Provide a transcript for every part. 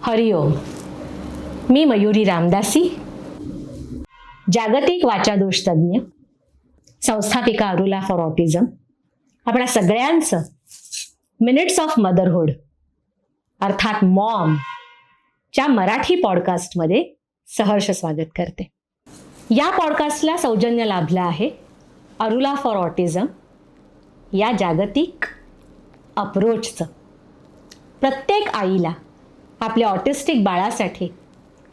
हरिओम. मी मयुरी रामदासी, जागतिक वाचादोष तज्ज्ञ, संस्थापिका अरुला for autism. आपल्या सगळ्यांचं मिनिट्स ऑफ मदरहुड अर्थात मॉम च्या मराठी पॉडकास्टमध्ये सहर्ष स्वागत करते. या पॉडकास्टला सौजन्य लाभलं आहे अरुला फॉर ऑटिझम या जागतिक अप्रोचचं. प्रत्येक आईला आपल्या ऑटिस्टिक बाळासाठी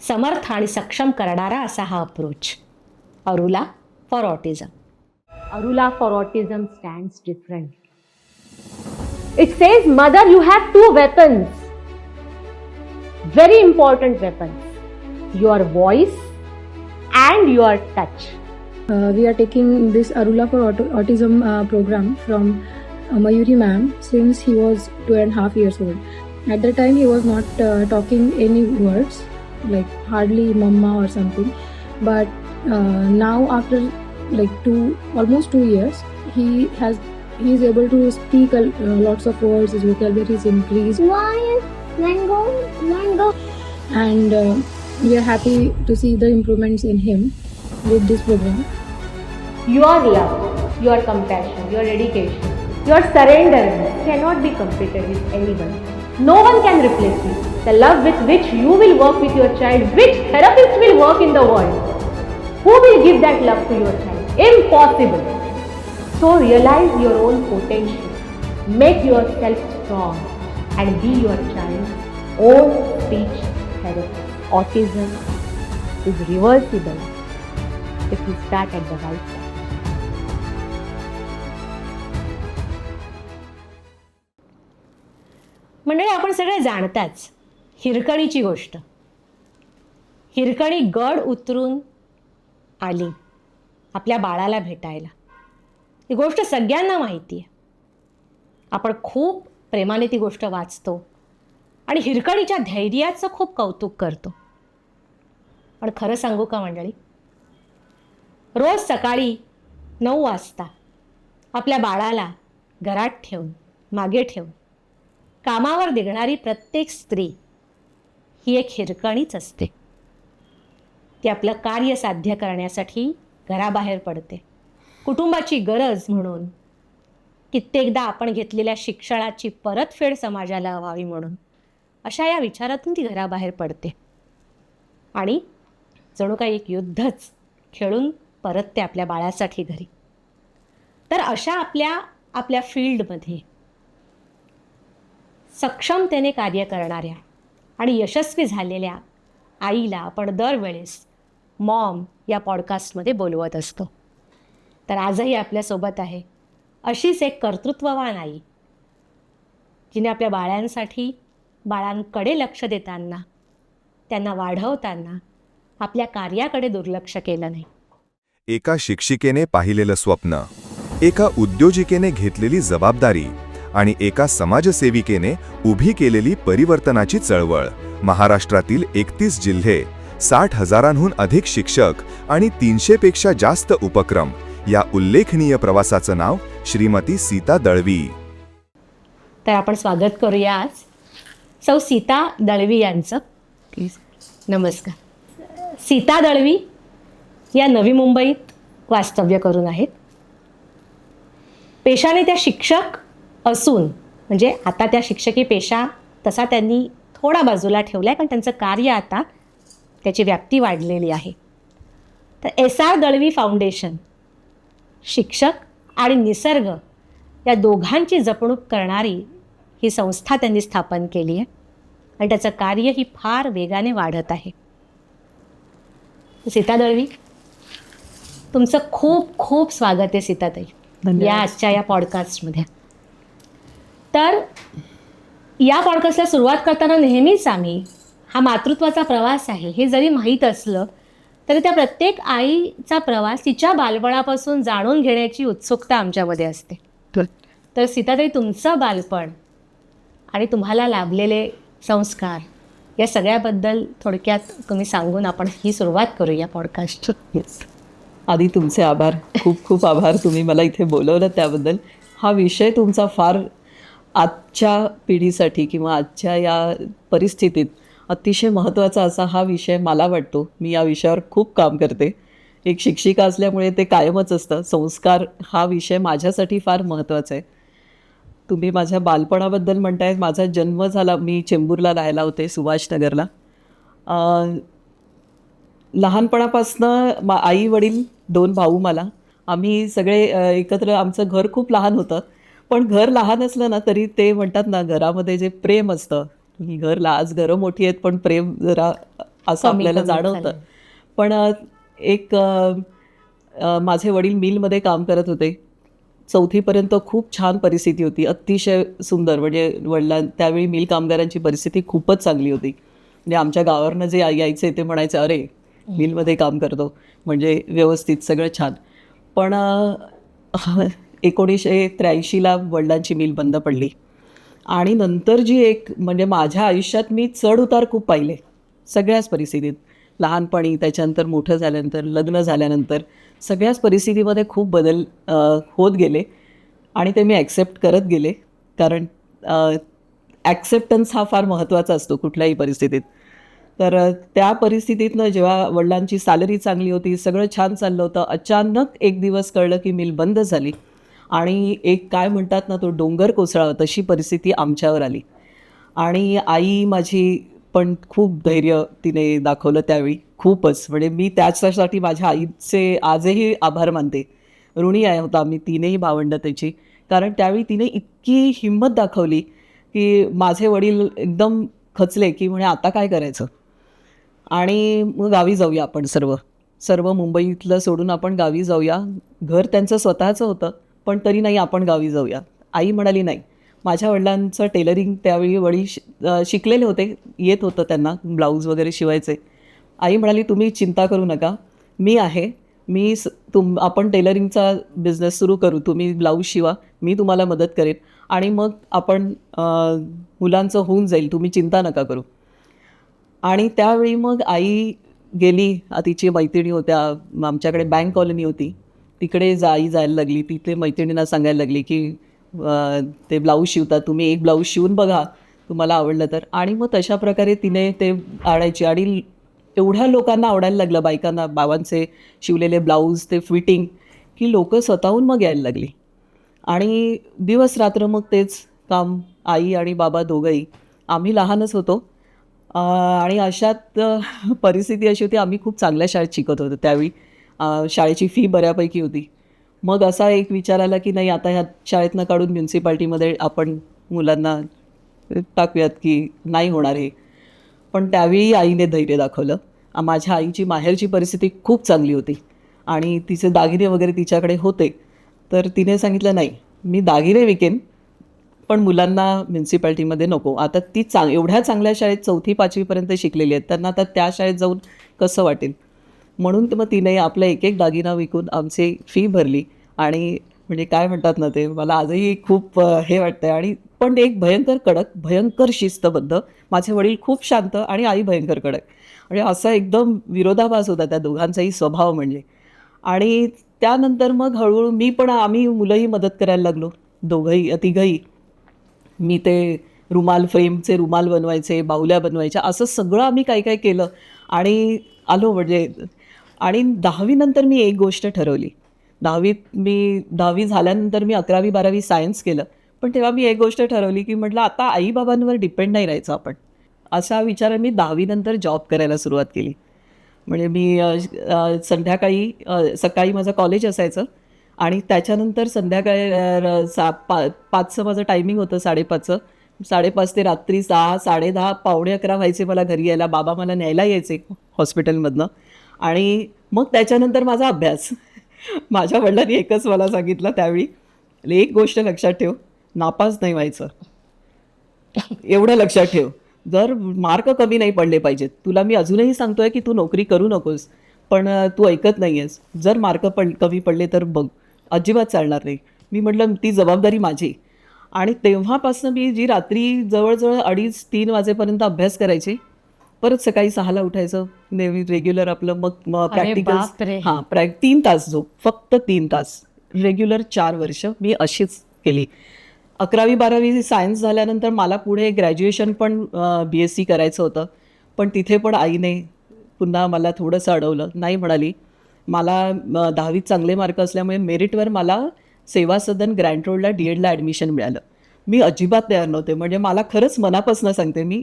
समर्थ आणि सक्षम करणारा असा हा अप्रोच अरुला फॉर ऑटिझम. अरुला for autism stands different. It says mother you have two weapons, very important weapons, your voice and your touch. We are taking this Arula for Autism program from Mayuri ma'am since he was 2.5 years old. At that time he was not talking any words, like hardly mama or something, but now after like almost 2 years he is able to speak lots of words. His vocabulary is increased. Mango. And we are happy to see the improvements in him with this program. Your love, your compassion, your dedication, your surrender cannot be competed with anyone. No one can replace you. The love with which you will work with your child, which therapist will work in the world? Who will give that love to your child? Impossible. So realize your own potential. Make yourself strong and be your child's own speech therapist. Autism is reversible if you start at the right time. मंडळी, आपण सगळे जाणताच हिरकणीची गोष्ट. हिरकणी गड उतरून आली आपल्या बाळाला भेटायला. ही गोष्ट सगळ्यांना माहिती आहे. आपण खूप प्रेमाने ती गोष्ट वाचतो आणि हिरकणीच्या धैर्याचं खूप कौतुक करतो. पण खरं सांगू का मंडळी, रोज सकाळी 9 वाजता आपल्या बाळाला घरात ठेवून मागे ठेवून कामावर निघणारी प्रत्येक स्त्री ही एक हिरकणीच असते. ती आपलं कार्य साध्य करण्यासाठी घराबाहेर पडते. कुटुंबाची गरज म्हणून, कित्येकदा आपण घेतलेल्या शिक्षणाची परतफेड समाजाला व्हावी म्हणून, अशा या विचारातून ती घराबाहेर पडते आणि जणू काही एक युद्धच खेळून परतते आपल्या बाळासाठी घरी. तर अशा आपल्या फील्डमध्ये सक्षमतेने कार्य करणाऱ्या आणि यशस्वी झालेल्या आईला आपण दरवेळेस मॉम या पॉडकास्टमध्ये बोलवत असतो. तर आजही आपल्यासोबत आहे अशीच एक कर्तृत्ववान आई, जिने आपल्या बाळांकडे लक्ष देताना, त्यांना वाढवताना आपल्या कार्याकडे दुर्लक्ष केलं नाही. एका शिक्षिकेने पाहिलेलं स्वप्न, एका उद्योजिकेने घेतलेली जबाबदारी आणि एका समाजसेविकेने उभी केलेली परिवर्तनाची चळवळ. महाराष्ट्रातील 31 जिल्हे, 60,000हून अधिक शिक्षक आणि 300 पेक्षा जास्त उपक्रम, या उल्लेखनीय प्रवासाचं नाव श्रीमती सीता दळवी. तर आपण स्वागत करूया आज सौ सीता दळवी यांचं. प्लीज. नमस्कार. सीता दळवी या नवी मुंबईत वास्तव्य करून आहेत. पेशाने त्या शिक्षक असून, म्हणजे आता त्या शिक्षकी पेशा तसा त्यांनी थोडा बाजूला ठेवला आहे, कारण त्यांचं कार्य आता त्याची व्याप्ती वाढलेली आहे. तर SR दळवी फाउंडेशन शिक्षक आणि निसर्ग या दोघांची जपणूक करणारी ही संस्था त्यांनी स्थापन केली आहे आणि त्याचं कार्यही फार वेगाने वाढत आहे. सीता दळवी, तुमचं खूप खूप स्वागत आहे सीताताई या आजच्या या पॉडकास्टमध्ये. तर या पॉडकास्टला सुरुवात करताना नेहमीच आम्ही हा मातृत्वाचा प्रवास आहे हे जरी माहीत असलं तरी त्या प्रत्येक आईचा प्रवास तिच्या बालपणापासून जाणून घेण्याची उत्सुकता आमच्यामध्ये असते. तर सीताताई, तुमचं बालपण आणि तुम्हाला लाभलेले संस्कार या सगळ्याबद्दल थोडक्यात तुम्ही सांगून आपण ही सुरुवात करू या पॉडकास्ट. आधी तुमचे आभार, खूप खूप आभार, तुम्ही मला इथे बोलवलं त्याबद्दल. हा विषय तुमचा फार आजच्या पिढीसाठी किंवा आजच्या या परिस्थितीत अतिशय महत्त्वाचा असा हा विषय मला वाटतो. मी या विषयावर खूप काम करते. एक शिक्षिका असल्यामुळे ते कायमच असतं. संस्कार हा विषय माझ्यासाठी फार महत्त्वाचा आहे. तुम्ही माझ्या बालपणाबद्दल म्हणताय, माझा जन्म झाला, मी चेंबूरला राहायला होते, सुभाषनगरला. लहानपणापासनं आई वडील 2 भाऊ मला, आम्ही सगळे एकत्र, आमचं घर खूप लहान होतं. पण घर लहान असलं ना तरी ते म्हणतात ना, घरामध्ये जे प्रेम असतं, ही आज घरं मोठी आहेत पण प्रेम जरा असं कमी आपल्याला कमी जाणवतं. झालंय. पण एक माझे वडील मिलमध्ये काम करत होते. 4थीपर्यंत खूप छान परिस्थिती होती, अतिशय सुंदर. म्हणजे त्यावेळी मिल कामगारांची परिस्थिती खूपच चांगली होती. म्हणजे आमच्या गावावरनं जे यायचे ते म्हणायचे, अरे मिलमध्ये काम करतो म्हणजे व्यवस्थित सगळं छान. पण 1983ला वडिलांची मिल बंद पडली. आणि नंतर जी एक म्हणजे माझ्या आयुष्यात मी चढ उतार खूप पाहिले सगळ्याच परिस्थितीत. लहानपणी, त्याच्यानंतर मोठं झाल्यानंतर, लग्न झाल्यानंतर सगळ्याच परिस्थितीमध्ये खूप बदल होत गेले आणि ते मी ॲक्सेप्ट करत गेले. कारण ॲक्सेप्टन्स हा फार महत्त्वाचा असतो कुठल्याही परिस्थितीत. तर त्या परिस्थितीतनं जेव्हा वडिलांची सॅलरी चांगली होती, सगळं छान चाललं होतं, अचानक एक दिवस कळलं की मिल बंद झाली आणि एक काय म्हणतात ना, तो डोंगर कोसळावा तशी परिस्थिती आमच्यावर आली. आणि आई माझी पण खूप धैर्य तिने दाखवलं त्यावेळी, खूपच. म्हणजे मी त्याच्यासाठी माझ्या आईचे आजही आभार मानते. ऋणी आहे होतो आम्ही तिन्ही भावंडं त्याची. कारण त्यावेळी तिने इतकी हिंमत दाखवली की माझे वडील एकदम खचले की म्हणे आता काय करायचं. आणि मग गावी जाऊया आपण सर्व सर्व मुंबईतलं सोडून आपण गावी जाऊया. घर त्यांचं स्वतःचं होतं पण तरी नाही, आपण गावी जाऊया. आई म्हणाली नाही. माझ्या वडिलांचं टेलरिंग त्यावेळी वडील शिकलेले होते, येत होतं त्यांना, ब्लाऊज वगैरे शिवायचे. आई म्हणाली तुम्ही चिंता करू नका, मी आहे, आपण टेलरिंगचा बिझनेस सुरू करू, तुम्ही ब्लाऊज शिवा, मी तुम्हाला मदत करेन आणि मग आपण मुलांचं होऊन जाईल, तुम्ही चिंता नका करू. आणि त्यावेळी मग आई गेली. तिची मैत्रिणी होत्या, आमच्याकडे बँक कॉलनी होती, तिकडे आई जायला लागली. तिथे मैत्रिणींना सांगायला लागली की ते ब्लाऊज शिवतात, तुम्ही एक ब्लाऊज शिवून बघा तुम्हाला आवडलं तर. आणि मग तशा प्रकारे तिने ते आणायची आणि एवढ्या लोकांना आवडायला लागलं, बायकांना, बाबांचे शिवलेले ब्लाऊज, ते फिटिंग, की लोकं स्वतःहून मग यायला लागली. आणि दिवस रात्र मग तेच काम, आई आणि बाबा दोघंही. आम्ही लहानच होतो आणि अशात परिस्थिती अशी होती, आम्ही खूप चांगल्या शाळेत शिकत होतो त्यावेळी. शाळेची फी बऱ्यापैकी होती. मग असा एक विचार आला की नाही, आता ह्या शाळेतनं काढून म्युन्सिपाल्टीमध्ये आपण मुलांना टाकूयात की नाही होणार हे. पण त्यावेळी आईने धैर्य दाखवलं. माझ्या आईची माहेरची परिस्थिती खूप चांगली होती आणि तिचे दागिने वगैरे तिच्याकडे होते. तर तिने सांगितलं नाही, मी दागिने विकेन पण मुलांना म्युन्सिपाल्टीमध्ये नको. आता ती एवढ्या चांगल्या शाळेत 4थी-5वीपर्यंत शिकलेली आहेत, त्यांना आता त्या शाळेत जाऊन कसं वाटेल. म्हणून मग तिने आपला एक एक दागिना विकून आमची फी भरली. आणि म्हणजे काय म्हणतात ना, ते मला आजही खूप हे वाटतं आहे. आणि पण एक भयंकर कडक, भयंकर शिस्तबद्ध. माझे वडील खूप शांत आणि आई भयंकर कडक. म्हणजे असा एकदम विरोधाभास होता त्या दोघांचाही स्वभाव म्हणजे. आणि त्यानंतर मग हळूहळू आम्ही मुलंही मदत करायला लागलो, तिघंही. मी ते फ्रेमचे रुमाल बनवायचे, बाहुल्या बनवायच्या, असं सगळं आम्ही काय काय केलं आणि आलो म्हणजे. आणि 10वी नंतर मी एक गोष्ट ठरवली. 10वी झाल्यानंतर मी 11वी-12वी सायन्स केलं. पण तेव्हा मी एक गोष्ट ठरवली की म्हटलं आता आईबाबांवर डिपेंड नाही राहायचं आपण. असा विचार मी 10वी नंतर जॉब करायला सुरुवात केली. म्हणजे मी संध्याकाळी, सकाळी माझं कॉलेज असायचं आणि त्याच्यानंतर संध्याकाळी 5चं माझं टायमिंग होतं, 5:30चं. 5:30 ते रात्री 6, 10:30, 11:45 व्हायचे मला घरी यायला. बाबा मला न्यायला यायचे हॉस्पिटलमधनं. आणि मग त्याच्यानंतर माझा अभ्यास. माझ्या वडिलांनी एकच मला सांगितलं त्यावेळी, एक गोष्ट लक्षात ठेव, नापास नाही व्हायचं, एवढं लक्षात ठेव. जर मार्क कमी नाही पडले पाहिजेत. तुला मी अजूनही सांगतोय की तू नोकरी करू नकोस, पण तू ऐकत नाही आहेस. जर मार्क कमी पडले तर बघ, अजिबात चालणार नाही. मी म्हटलं ती जबाबदारी माझी. आणि तेव्हापासून मी जी रात्री जवळजवळ 2:30-3 वाजेपर्यंत अभ्यास करायचे, परत सकाळी 6ला उठायचं, नेहमी रेग्युलर आपलं. मग बापरे. प्रॅक्टिकल 3 तास झोप, फक्त 3 तास रेग्युलर. 4 वर्ष मी अशीच केली. 11वी-12वी सायन्स झाल्यानंतर मला पुढे ग्रॅज्युएशन पण BSc करायचं होतं. पण तिथे पण आईने पुन्हा मला थोडंसं अडवलं. नाही म्हणाली, मला 10वीत चांगले मार्क असल्यामुळे मेरिटवर मला सेवा सदन ग्रँट रोडला डी.एडला ॲडमिशन मिळालं. मी अजिबात तयार नव्हते. म्हणजे मला खरंच मनापासून सांगते मी,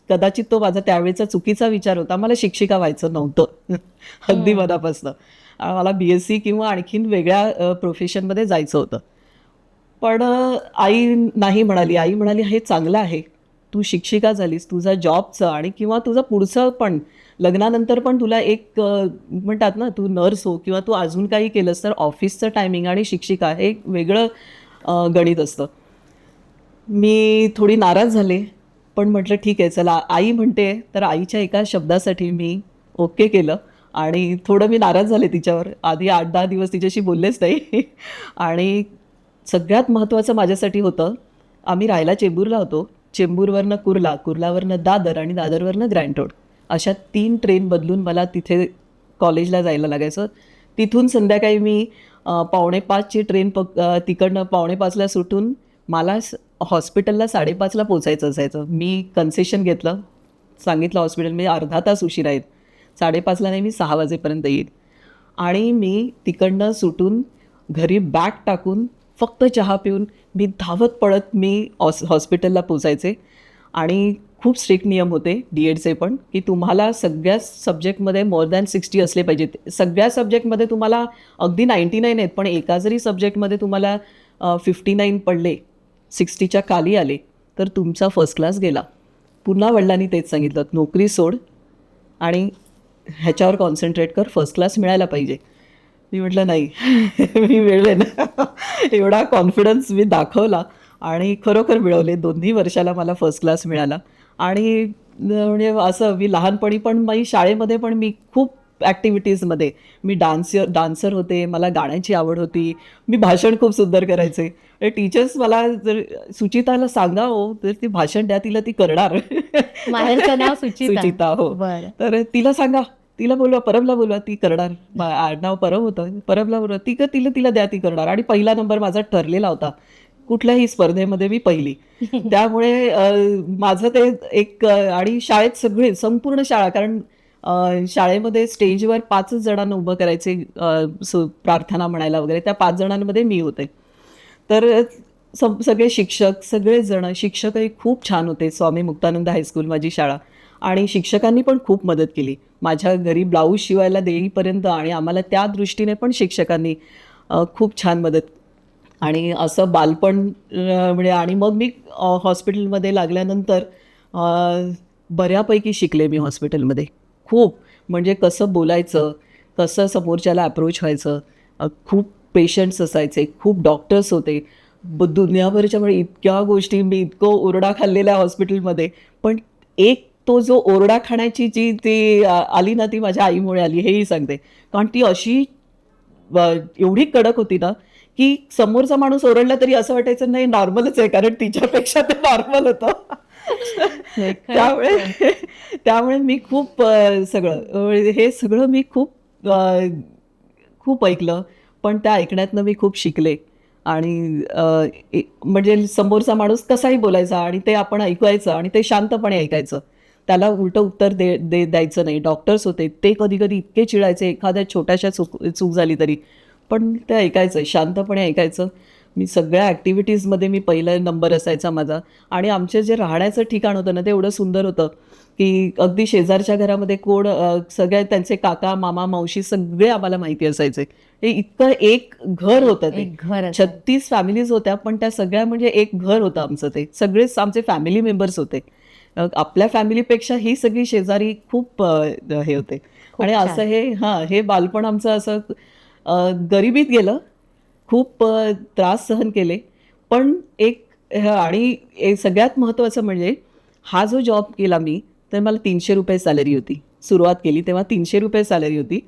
कदाचित तो माझा त्यावेळेचा चुकीचा विचार होता. मला शिक्षिका व्हायचं नव्हतं अगदी मनापासून. मला BSc किंवा आणखीन वेगळ्या प्रोफेशनमध्ये जायचं होतं. पण आई नाही म्हणाली. आई म्हणाली, हे चांगलं आहे, तू शिक्षिका झालीस, तुझा जॉबचं आणि किंवा तुझं पुढचं पण लग्नानंतर पण तुला एक म्हणतात ना, तू नर्स हो किंवा तू अजून काही केलंस तर ऑफिसचं टायमिंग आणि शिक्षिका हे एक वेगळं गणित असतं. मी थोडी नाराज झाले, पण म्हटलं ठीक आहे चला, आई म्हणते तर आईच्या एका शब्दासाठी मी ओके केलं. आणि थोडं मी नाराज झाले तिच्यावर. आधी 8-10 दिवस तिच्याशी बोललेच नाही आणि सगळ्यात महत्त्वाचं माझ्यासाठी होतं, आम्ही राहायला चेंबूरला होतो. चेंबूरवरनं कुर्ला, कुर्लावरनं दादर आणि दादरवरनं ग्रँट रोड अशा 3 ट्रेन बदलून मला तिथे कॉलेजला जायला लागायचं. तिथून संध्याकाळी मी 4:45ची ट्रेन तिकडनं 4:45ला सुटून मला हॉस्पिटलला 5:30ला पोचायचं असायचं. मी कन्सेशन घेतलं, सांगितलं हॉस्पिटल मी अर्धा तास उशिरा येईल, 5:30ला नाही मी 6 वाजेपर्यंत येईल. आणि मी तिकडनं सुटून घरी बॅग टाकून फक्त चहा पिऊन मी धावत पळत मी हॉस्पिटलला पोचायचे. आणि खूप स्ट्रिक्ट नियम होते D.एडचे पण, की तुम्हाला सगळ्या सब्जेक्टमध्ये मोर दॅन 60 असले पाहिजेत. सगळ्या सब्जेक्टमध्ये तुम्हाला अगदी 99 आहेत, पण एका जरी सब्जेक्टमध्ये तुम्हाला 59 पडले, 60च्या खाली आले, तर तुमचा फर्स्ट क्लास गेला. पुन्हा वडिलांनी तेच सांगितलं, नोकरी सोड आणि ह्याच्यावर कॉन्सन्ट्रेट कर, फर्स्ट क्लास मिळायला पाहिजे. मी म्हटलं नाही मी मिळवेन एवढा कॉन्फिडन्स मी दाखवला आणि खरोखर मिळवले. 2ही वर्षाला मला फर्स्ट क्लास मिळाला. आणि म्हणजे असं मी लहानपणी पण मी शाळेमध्ये पण मी खूप ॲक्टिव्हिटीजमध्ये मी डान्सर होते, मला गाण्याची आवड होती, मी भाषण खूप सुंदर करायचे. टीचर्स मला जर सुचिताला सांगा हो तर ती भाषण द्या, तिला ती करणार. माहेरचं नाव सुचिता. हो. बरं. तर तिला सांगा, तिला बोलवा, परबला बोलवा, ती करणार. आडनाव परब होतं, परबला बोलवा, तिला द्या, ती करणार. आणि पहिला नंबर माझा ठरलेला होता, कुठल्याही स्पर्धेमध्ये मी पहिली. त्यामुळे माझं ते एक आणि शाळेत सगळे संपूर्ण शाळा, कारण शाळेमध्ये स्टेजवर 5 जणांना उभं करायचे प्रार्थना म्हणायला वगैरे, त्या 5 जणांमध्ये मी होते. तर सगळे शिक्षक, सगळेजण शिक्षकही खूप छान होते. स्वामी मुक्तानंद हायस्कूल माझी शाळा. आणि शिक्षकांनी पण खूप मदत केली. माझ्या घरी ब्लाऊज शिवायला देईपर्यंत आणि आम्हाला त्या दृष्टीने पण शिक्षकांनी खूप छान मदत. आणि असं बालपण म्हणजे आणि मग मी हॉस्पिटलमध्ये लागल्यानंतर बऱ्यापैकी शिकले मी हॉस्पिटलमध्ये. खूप म्हणजे कसं बोलायचं, कसं समोरच्याला अप्रोच व्हायचं. खूप पेशंट्स असायचे, खूप डॉक्टर्स होते, दुनियाभरच्या म्हणजे इतक्या गोष्टी. मी इतकं ओरडा खाल्लेला हॉस्पिटलमध्ये, पण एक तो जो ओरडा खाण्याची जी ती आली ना, ती माझ्या आईमुळे आली, हेही सांगते. कारण ती अशी एवढी कडक होती ना, की समोरचा माणूस ओरडला तरी असं वाटायचं नाही नॉर्मलच आहे, कारण तिच्यापेक्षा ते नॉर्मल होतं. त्यामुळे मी खूप हे सगळं मी खूप ऐकलं, पण त्या ऐकण्यातनं मी खूप शिकले. आणि म्हणजे समोरचा माणूस कसाही बोलायचा आणि ते आपण ऐकायचं आणि ते शांतपणे ऐकायचं, त्याला उलटं उत्तर द्यायचं नाही. डॉक्टर्स होते, ते कधी कधी इतके चिडायचे एखाद्या छोट्याशा चूक झाली तरी, पण ते ऐकायचं, शांतपणे ऐकायचं. मी सगळ्या ॲक्टिव्हिटीजमध्ये मी पहिला नंबर असायचा माझा. आणि आमचे जे राहण्याचं ठिकाण होतं ना, ते एवढं सुंदर होतं की अगदी शेजारच्या घरामध्ये कोण सगळे त्यांचे काका, मामा, मावशी सगळे आम्हाला माहिती असायचे. हे इतकं एक घर होतं ते. एक घर 36 फॅमिलीज होत्या, पण त्या सगळ्या म्हणजे एक घर होतं आमचं ते. सगळेच आमचे फॅमिली मेंबर्स होते. आपल्या फॅमिलीपेक्षा ही सगळी शेजारी खूप हे होते. आणि असं हे बालपण आमचं असं गरिबीत गेलं. खूप त्रास सहन केले, पण आणि सगळ्यात महत्त्वाचं म्हणजे हा जो जॉब केला मी, तर मला 300 रुपये सॅलरी होती. सुरुवात केली तेव्हा 300 रुपये सॅलरी होती.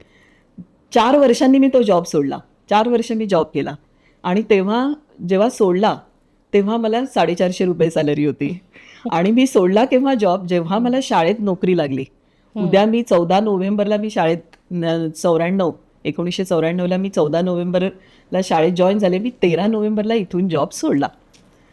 4 वर्षांनी मी तो जॉब सोडला. 4 वर्ष मी जॉब केला आणि जेव्हा सोडला तेव्हा मला 450 रुपये सॅलरी होती. आणि मी सोडला केव्हा जॉब, जेव्हा मला शाळेत नोकरी लागली. उद्या मी 14 नोव्हेंबरला मी शाळेत 1994ला मी 14 नोव्हेंबरला शाळेत जॉईन झाले. मी 13 नोव्हेंबरला इथून जॉब सोडला.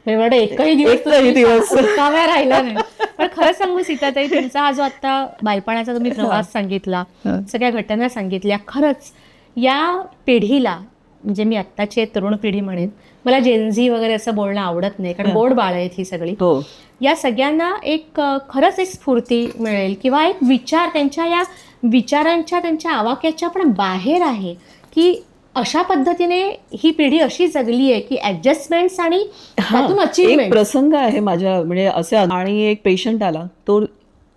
मी म्हणते एकही एकही दिवस. रिकाम्या राहिला नाही. पण खरं सांगू सीताताई, तुमचा हा जो आता बालपणाचा तुम्ही प्रवास सांगितला, सगळ्या घटना सांगितल्या, खरंच या पिढीला, म्हणजे मी आत्ताची तरुण पिढी म्हणेन, मला जेनझी वगैरे असं बोलणं आवडत नाही, कारण गोड बाळ आहेत ही सगळी. हो, या सगळ्यांना एक खरंच एक स्फूर्ती मिळेल किंवा एक विचार त्यांच्या या विचारांच्या त्यांच्या आवाक्याच्या पण बाहेर आहे की अशा पद्धतीने ही पिढी अशी जगली आहे की ॲडजस्टमेंट्स आणि त्यातून एक अचीवमेंट. प्रसंग आहे माझ्या, म्हणजे असे आणि एक पेशंट आला, तो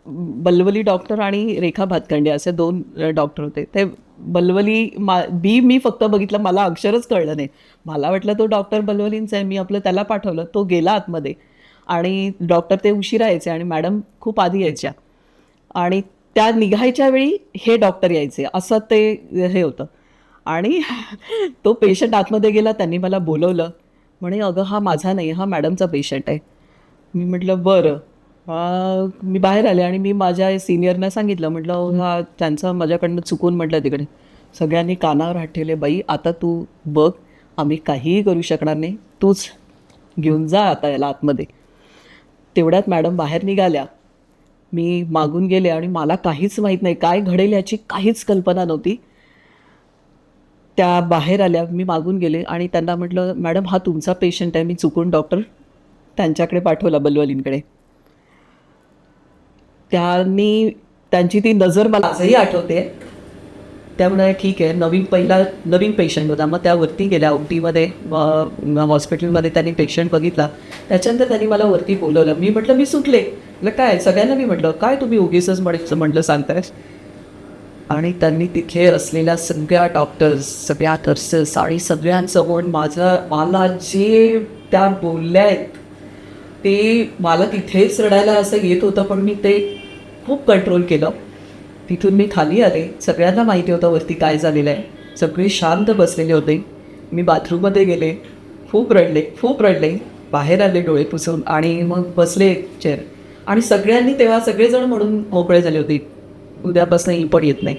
बलवली डॉक्टर आणि रेखा भातखंडे असे 2 डॉक्टर होते. ते बलवली मी फक्त बघितलं, मला अक्षरच कळलं नाही. मला वाटलं तो डॉक्टर बलवलींचा आहे. मी आपलं त्याला पाठवलं, तो गेला आतमध्ये आणि डॉक्टर ते उशिरा यायचे आणि मॅडम खूप आधी यायच्या आणि त्या निघायच्या वेळी हे डॉक्टर यायचे, असं ते हे होतं. आणि तो पेशंट आतमध्ये गेला, त्यांनी मला बोलवलं, म्हणे अगं हा माझा नाही, हा मॅडमचा पेशंट आहे. मी म्हटलं बरं. मी बाहेर आले आणि मी माझ्या सिनियरना सांगितलं, म्हटलं हा त्यांचा माझ्याकडनं चुकून, म्हटलं तिकडे. सगळ्यांनी कानावर हात ठेवले, बाई आता तू बघ, आम्ही काहीही करू शकणार नाही, तूच घेऊन जा आता याला आतमध्ये. तेवढ्यात मॅडम बाहेर निघाल्या, मी मागून गेले आणि मला काहीच माहीत नाही, काय घडेल याची काहीच कल्पना नव्हती. त्या बाहेर आल्या, मी मागून गेले आणि त्यांना म्हटलं, मॅडम हा तुमचा पेशंट आहे, मी चुकून डॉक्टर त्यांच्याकडे पाठवला, बलवलींकडे. त्यांची ती नजर मला आजही आठवते. त्यामुळे ठीक आहे, नवीन पेशंट होता. मग त्यावरती गेल्या ओटीमध्ये, हॉस्पिटलमध्ये त्यांनी पेशंट बघितला. त्याच्यानंतर त्यांनी मला वरती बोलवलं. मी म्हटलं मी सुटले. म्हटलं काय, सगळ्यांना मी म्हटलं काय तुम्ही उगीचच म्हटलं सांगताय. आणि त्यांनी तिथे असलेल्या सगळ्या डॉक्टर्स, सगळ्या नर्सेस आणि सगळ्यांसमोर मला जे त्या बोलल्या आहेत ते मला तिथेच रडायला असं येत होतं, पण मी ते खूप कंट्रोल केलं. तिथून मी खाली आले. सगळ्यांना माहिती होतं वरती काय झालेलं आहे. सगळे शांत बसलेले होते. मी बाथरूममध्ये गेले, खूप रडले. बाहेर आले डोळे पुसून आणि मग बसले चेअर. आणि सगळ्यांनी तेव्हा सगळेजण म्हणून मोकळे झाले होते, उद्यापासून ही पण येत नाही.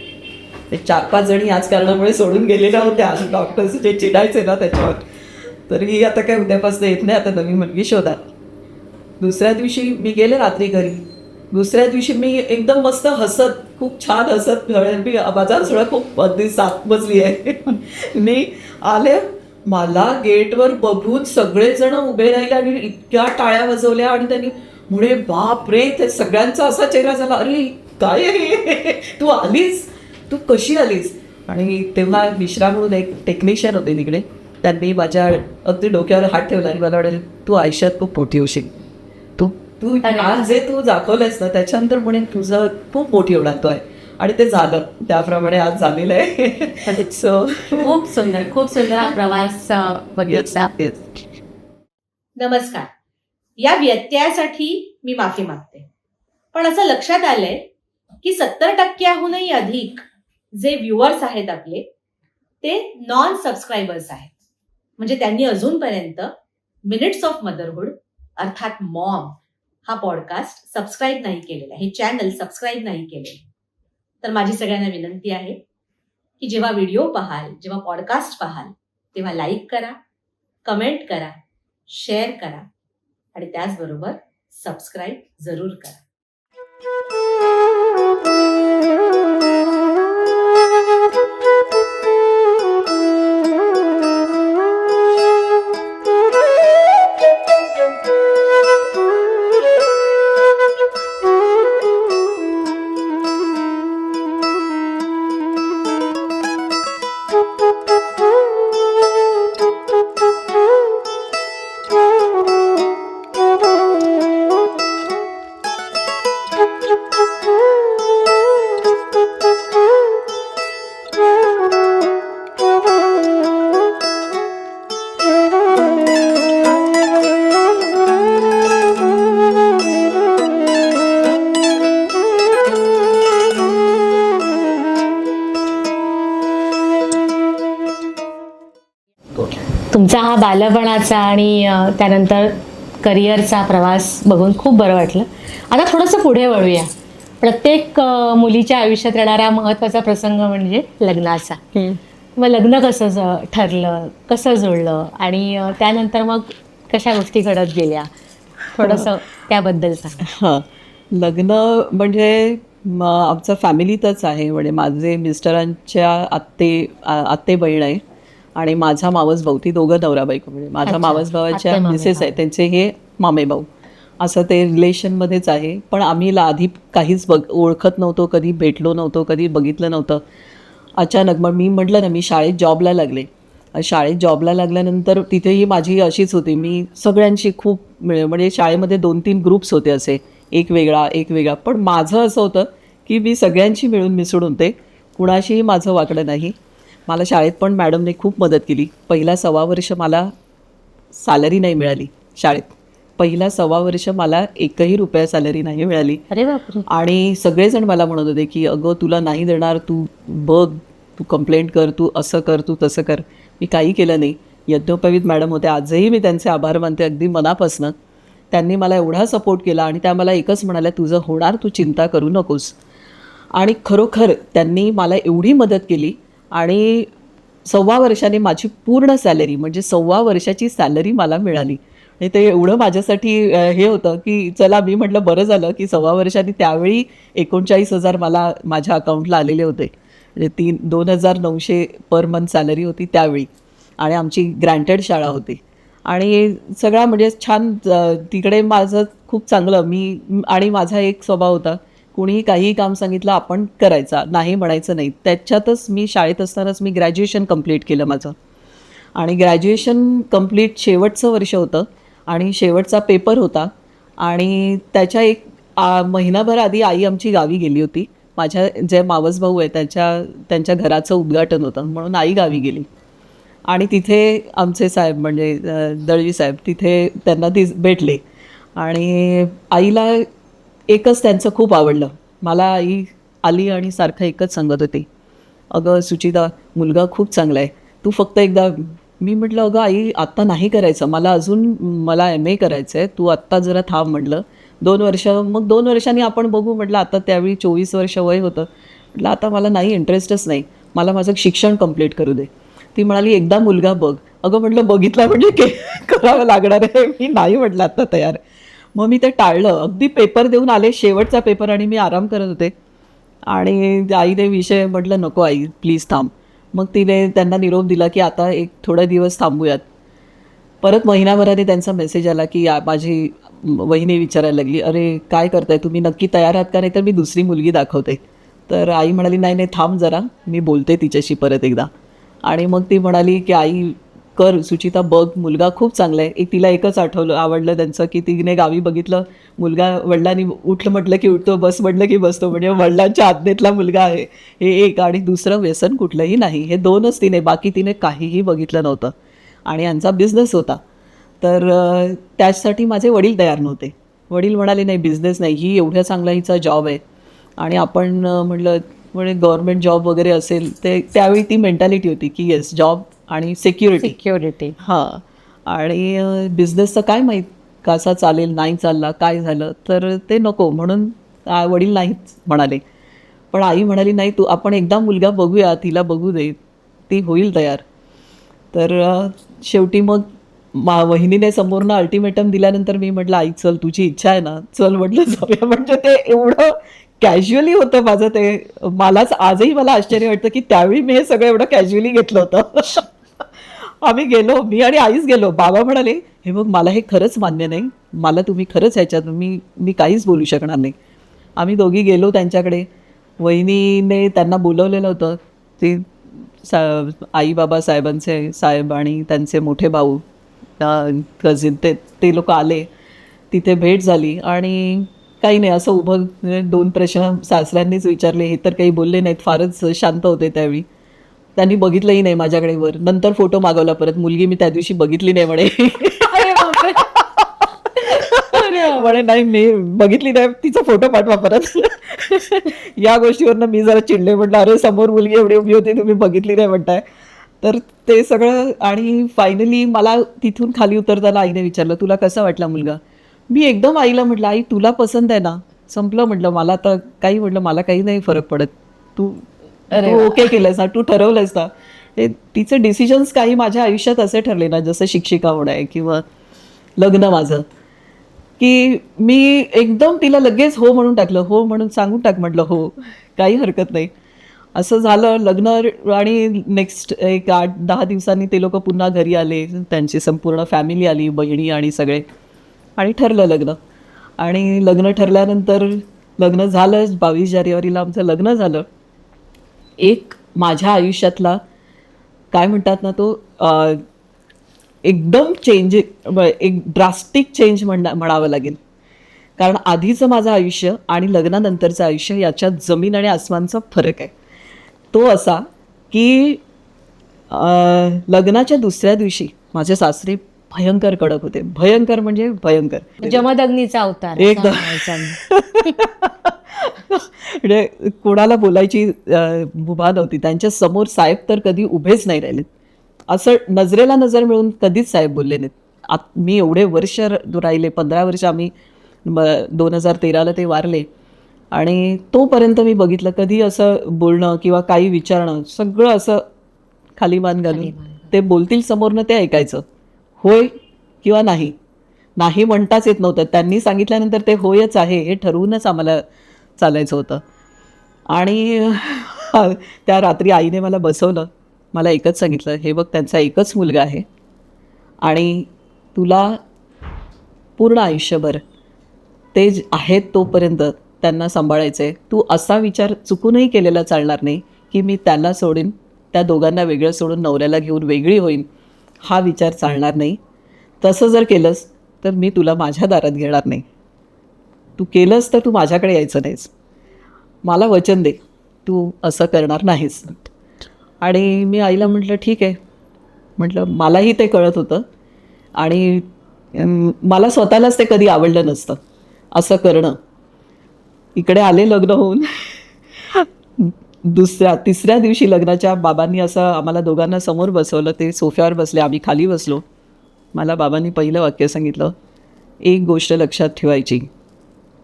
ते 4-5 जणी याच कारणामुळे सोडून गेलेल्या होत्या, डॉक्टर्स जे चिडायचे ना त्याच्यावर. तरी आता काय उद्यापासून येत नाही, आता नवीन मुलगी शोधा. दुसऱ्या दिवशी मी गेले रात्री घरी. दुसऱ्या दिवशी मी एकदम मस्त हसत, खूप छान हसत, माझा हसणं खूप अगदी 7 मजली आहे. मी आले, मला गेटवर बघून सगळेजण उभे राहिले आणि इतक्या टाळ्या वाजवल्या आणि त्यांनी म्हणे बाप रे, ते सगळ्यांचा असा चेहरा झाला, अरे काय आहे, तू आलीस, तू कशी आलीस. आणि तेव्हा मिश्रा म्हणून एक टेक्निशियन होते तिकडे, त्यांनी माझ्या अगदी डोक्यावर हात ठेवला आणि मला म्हणाले तू आयुष्यात खूप मोठी होशील, तू आज जे तू दाखवलंयस ना त्याच्यानंतर म्हणे तुझं खूप मोठी होणार तो आहे. आणि ते झालं, त्याप्रमाणे आज झालेलं आहे. खूप सुंदर हा प्रवास बघितला. नमस्कार. या व्यत्ययासाठी मी माफी मागते, पण असं लक्षात आलंय की 70%हूनही अधिक जे व्ह्युअर्स आहेत आपले ते नॉन सबस्क्रायबर्स आहेत. म्हणजे त्यांनी अजूनपर्यंत मिनिट्स ऑफ मदरहूड अर्थात मॉम हा पॉडकास्ट सबस्क्राईब नाही केलेला, हे चॅनल सबस्क्राईब नाही केलेलं. तर माझी सगळ्यांना विनंती आहे की जेव्हा व्हिडिओ पाहाल, जेव्हा पॉडकास्ट पाहाल, तेव्हा लाईक करा, कमेंट करा, शेअर करा आणि त्याचबरोबर सबस्क्राईब जरूर करा. तुमचा हा बालपणाचा आणि त्यानंतर करिअरचा प्रवास बघून खूप बरं वाटलं. आता थोडंसं पुढे वळूया. प्रत्येक मुलीच्या आयुष्यात येणारा महत्त्वाचा प्रसंग म्हणजे लग्नाचा. मग लग्न कसं ठरलं, कसं जुळलं आणि त्यानंतर मग कशा गोष्टी घडत गेल्या थोडंसं त्याबद्दल सांग. हां, लग्न म्हणजे आमचं फॅमिलीतच आहे. म्हणजे माझे मिस्टरांच्या आत्ते बहीण आहे आणि माझा मावस भाऊ, ती दोघं नवरा बायको. म्हणजे माझ्या अच्छा. मावस भावाच्या आत्ते मामे मिसेस आहे, भाऊ. त्यांचे हे मामे भाऊ. असं ते रिलेशनमध्येच आहे. पण आम्ही आधी काहीच ओळखत नव्हतो, कधी भेटलो नव्हतो, कधी बघितलं नव्हतं. अचानक मग मी म्हटलं ना, मी शाळेत जॉबला लागले. शाळेत जॉबला लागल्यानंतर तिथेही माझी अशीच होती. मी सगळ्यांशी खूप म्हणजे शाळेमध्ये 2-3 ग्रुप्स होते असे, एक वेगळा, एक वेगळा. पण माझं असं होतं की मी सगळ्यांशी मिळून मिसळून होते. कुणाशीही माझं वाकडं नाही. मला शाळेत पण मॅडमने खूप मदत केली. पहिला 1.25 वर्ष मला सॅलरी नाही मिळाली शाळेत. पहिला 1.25 वर्ष मला एकही रुपया सॅलरी नाही मिळाली. अरे बापरे. आणि सगळेजण मला म्हणत होते की अगं तुला नाही देणार, तू बघ, तू कंप्लेंट कर, तू असं कर, तू तसं कर. मी काही केलं नाही. यज्ञोपवीत मॅडम होते, आजही मी त्यांचे आभार मानते अगदी मनापासनं. त्यांनी मला एवढा सपोर्ट केला आणि त्या मला एकच म्हणाल्या, तुझं होणार, तू चिंता करू नकोस. आणि खरोखर त्यांनी मला एवढी मदत केली आणि 1.25 वर्षाने माझी पूर्ण सॅलरी म्हणजे 1.25 वर्षाची सॅलरी मला मिळाली. आणि ते एवढं माझ्यासाठी हे होतं की चला, मी म्हटलं बरं झालं की 1.25 वर्षांनी त्यावेळी 39,000 मला माझ्या अकाउंटला आलेले होते. म्हणजे 2,900 पर मंथ सॅलरी होती त्यावेळी. आणि आमची ग्रँटेड शाळा होती आणि सगळा म्हणजे छान. तिकडे माझं खूप चांगलं आणि माझा एक स्वभाव होता, कुणीही काहीही काम सांगितलं आपण करायचा, नाही म्हणायचं नाही. त्याच्यातच मी शाळेत असतानाच मी ग्रॅज्युएशन कंप्लीट केलं माझं. आणि ग्रॅज्युएशन कंप्लीट शेवटचं वर्ष होतं आणि शेवटचा पेपर होता. आणि त्याच्या एक महिनाभर आधी आई आमची गावी गेली होती. माझ्या जे मावस भाऊ आहे त्यांच्या घराचं उद्घाटन होतं म्हणून आई गावी गेली. आणि तिथे आमचे साहेब म्हणजे दळवी साहेब तिथे त्यांना ती भेटले. आणि आईला एकच त्यांचं खूप आवडलं. मला आई आली आणि सारखं एकच सांगत होती, अगं सुचिता, मुलगा खूप चांगला आहे, तू फक्त एकदा. मी म्हटलं अगं आई, आत्ता नाही करायचं, मला MA करायचं आहे, तू आत्ता जरा थांब म्हटलं. 2 वर्ष, मग 2 वर्षांनी आपण बघू म्हटलं. आता त्यावेळी 24 वर्ष वय होतं. म्हटलं आता मला नाही, इंटरेस्टच नाही, मला माझं शिक्षण कंप्लीट करू दे. ती म्हणाली एकदा मुलगा बघ. अगं म्हटलं बघितला म्हणजे करावं लागणार आहे. मी नाही म्हटलं आता तयार. मग मी ते टाळलं. अगदी पेपर देऊन आले, शेवटचा पेपर, आणि मी आराम करत होते. आणि आईने विषय म्हटलं नको आई, प्लीज थांब. मग तिने त्यांना निरोप दिला की आता एक थोडे दिवस थांबूयात. परत महिनाभराने त्यांचा मेसेज आला की माझी वहिनी विचारायला लागली, अरे काय करताय तुम्ही, नक्की तयार आहात का, नाही तर मी दुसरी मुलगी दाखवते. तर आई म्हणाली नाही नाही थांब जरा, मी बोलते तिच्याशी परत एकदा. आणि मग ती म्हणाली की आई कर सुचिता, बघ मुलगा खूप चांगला आहे. तिला एकच आवडलं त्यांचं की तिने गावी बघितलं, मुलगा वडिलांनी उठलं म्हटलं की उठतो, बस म्हटलं की बसतो. म्हणजे वडिलांच्या आज्ञेतला मुलगा आहे हे एक. आणि दुसरं व्यसन कुठलंही नाही. हे 2च तिने, बाकी तिने काहीही बघितलं नव्हतं. आणि यांचा बिझनेस होता. तर त्यासाठी माझे वडील तयार नव्हते. वडील म्हणाले नाही, बिझनेस नाही, ही एवढ्या चांगला हिचा जॉब आहे. आणि आपण म्हटलं म्हणजे गव्हर्नमेंट जॉब वगैरे असेल, ते त्यावेळी ती मेंटॅलिटी होती की येस जॉब आणि सिक्युरिटी. हां. आणि बिझनेसचं काय माहीत कसा चालेल, नाही चालला, काय झालं, तर ते नको म्हणून वडील नाहीच म्हणाले. पण आई म्हणाली नाही, तू आपण एकदा मुलगा बघूया, तिला बघू दे, ती होईल तयार. तर शेवटी मग वहिनीने समोरनं अल्टिमेटम दिल्यानंतर मी म्हटलं आई चल, तुझी इच्छा आहे ना, चल म्हटलं जाऊया. म्हणजे ते एवढं कॅज्युअली होतं माझं ते. मलाच आजही मला आश्चर्य वाटतं की त्यावेळी मी हे सगळं एवढं कॅज्युअली घेतलं होतं. आम्ही गेलो, मी आणि आईच गेलो. बाबा म्हणाले हे बघ, मला हे खरंच मान्य नाही, मला तुम्ही खरंच ह्याच्यात मी काहीच बोलू शकणार नाही. आम्ही दोघी गेलो त्यांच्याकडे. वहिनीने त्यांना बोलवलेलं होतं. ते आई बाबा साहेबांचे साहेब आणि त्यांचे मोठे भाऊ कझिन ते लोक आले. तिथे भेट झाली आणि काही नाही, असं उभं 2 प्रश्न सासऱ्यांनीच विचारले. हे तर काही बोलले नाहीत, फारच शांत होते त्यावेळी. त्यांनी बघितलंही नाही माझ्याकडे वर. नंतर फोटो मागवला परत, मुलगी मी त्या दिवशी बघितली नाही म्हणे. म्हणे नाही मी बघितली नाही, तिचा फोटो पाठवा परत. या गोष्टीवरनं मी जरा चिडले. म्हटलं अरे समोर मुलगी एवढी उभी होती, तुम्ही बघितली नाही म्हणताय. तर ते सगळं. आणि फायनली मला तिथून खाली उतरताना आईने विचारलं तुला कसा वाटला मुलगा. मी एकदम आईला म्हटलं आई तुला पसंत आहे ना, संपलं म्हटलं, मला आता काही, म्हटलं मला काही नाही फरक पडत, तू ओके केलंस ना, तू ठरवलंस ना. तिचे डिसिजन्स काही माझ्या आयुष्यात असे ठरले ना, जसं शिक्षिका होणं आहे किंवा लग्न माझं, की मी एकदम तिला लगेच हो म्हणून टाकलं, हो म्हणून सांगून टाक म्हटलं, हो काही हरकत नाही. असं झालं लग्न. आणि नेक्स्ट एक 8-10 दिवसांनी ते लोक पुन्हा घरी आले, त्यांची संपूर्ण फॅमिली आली, बहिणी आणि सगळे, आणि ठरलं लग्न. आणि लग्न ठरल्यानंतर लग्न झालं, 22 जानेवारीला आमचं लग्न झालं. एक माझ्या आयुष्यातला काय म्हणतात ना तो एकदम चेंज, एक ड्रास्टिक चेंज म्हणावं लागेल. कारण आधीचं माझं आयुष्य आणि लग्नानंतरचं आयुष्य याच्यात जमीन आणि आसमानचा फरक आहे. तो असा की लग्नाच्या दुसऱ्या दिवशी माझे सासरे भयंकर कडक होते. भयंकर म्हणजे भयंकर, जमदग्नीचा अवतार एकदम. असं म्हणायचं. म्हणजे कोणाला बोलायची मुभा नव्हती. त्यांच्या समोर साहेब तर कधी उभेच नाही राहिलेत. असं नजरेला नजर मिळून कधीच साहेब बोलले नाहीत. मी एवढे वर्ष राहिले, 15 वर्ष आम्ही, 2013ला ते वारले, आणि तोपर्यंत मी बघितलं कधी असं बोलणं किंवा काही विचारणं, सगळं असं खाली मान घालून ते बोलतील समोरनं ते ऐकायचं, होय किंवा नाही. नाही म्हणताच येत नव्हतं. त्यांनी सांगितल्यानंतर ते होयच आहे हे ठरवूनच आम्हाला चालायचं होतं. आणि त्या रात्री आईने मला बसवलं, मला एकच सांगितलं, हे बघ त्यांचा एकच मुलगा आहे आणि तुला पूर्ण आयुष्यभर ते आहेत तोपर्यंत त्यांना सांभाळायचं आहे. तू असा विचार चुकूनही केलेला चालणार नाही की मी त्याला सोडीन, त्या दोघांना वेगळं सोडून नवऱ्याला घेऊन वेगळी होईन, हा विचार चालणार नाही. तसं जर केलंस तर मी तुला माझ्या दारात घेणार नाही. तू केलंस तर तू माझ्याकडे यायचं नाहीस. मला वचन दे तू असं करणार नाहीस. आणि मी आईला म्हटलं ठीक आहे. म्हटलं मलाही ते कळत होतं आणि मला स्वतःलाच ते कधी आवडलं नसतं असं करणं. इकडे आले लग्न होऊन, तिसऱ्या दिवशी लग्नाच्या बाबांनी असं आम्हाला दोघांना समोर बसवलं. ते सोफ्यावर बसले, आम्ही खाली बसलो. मला बाबांनी पहिलं वाक्य सांगितलं, एक गोष्ट लक्षात ठेवायची,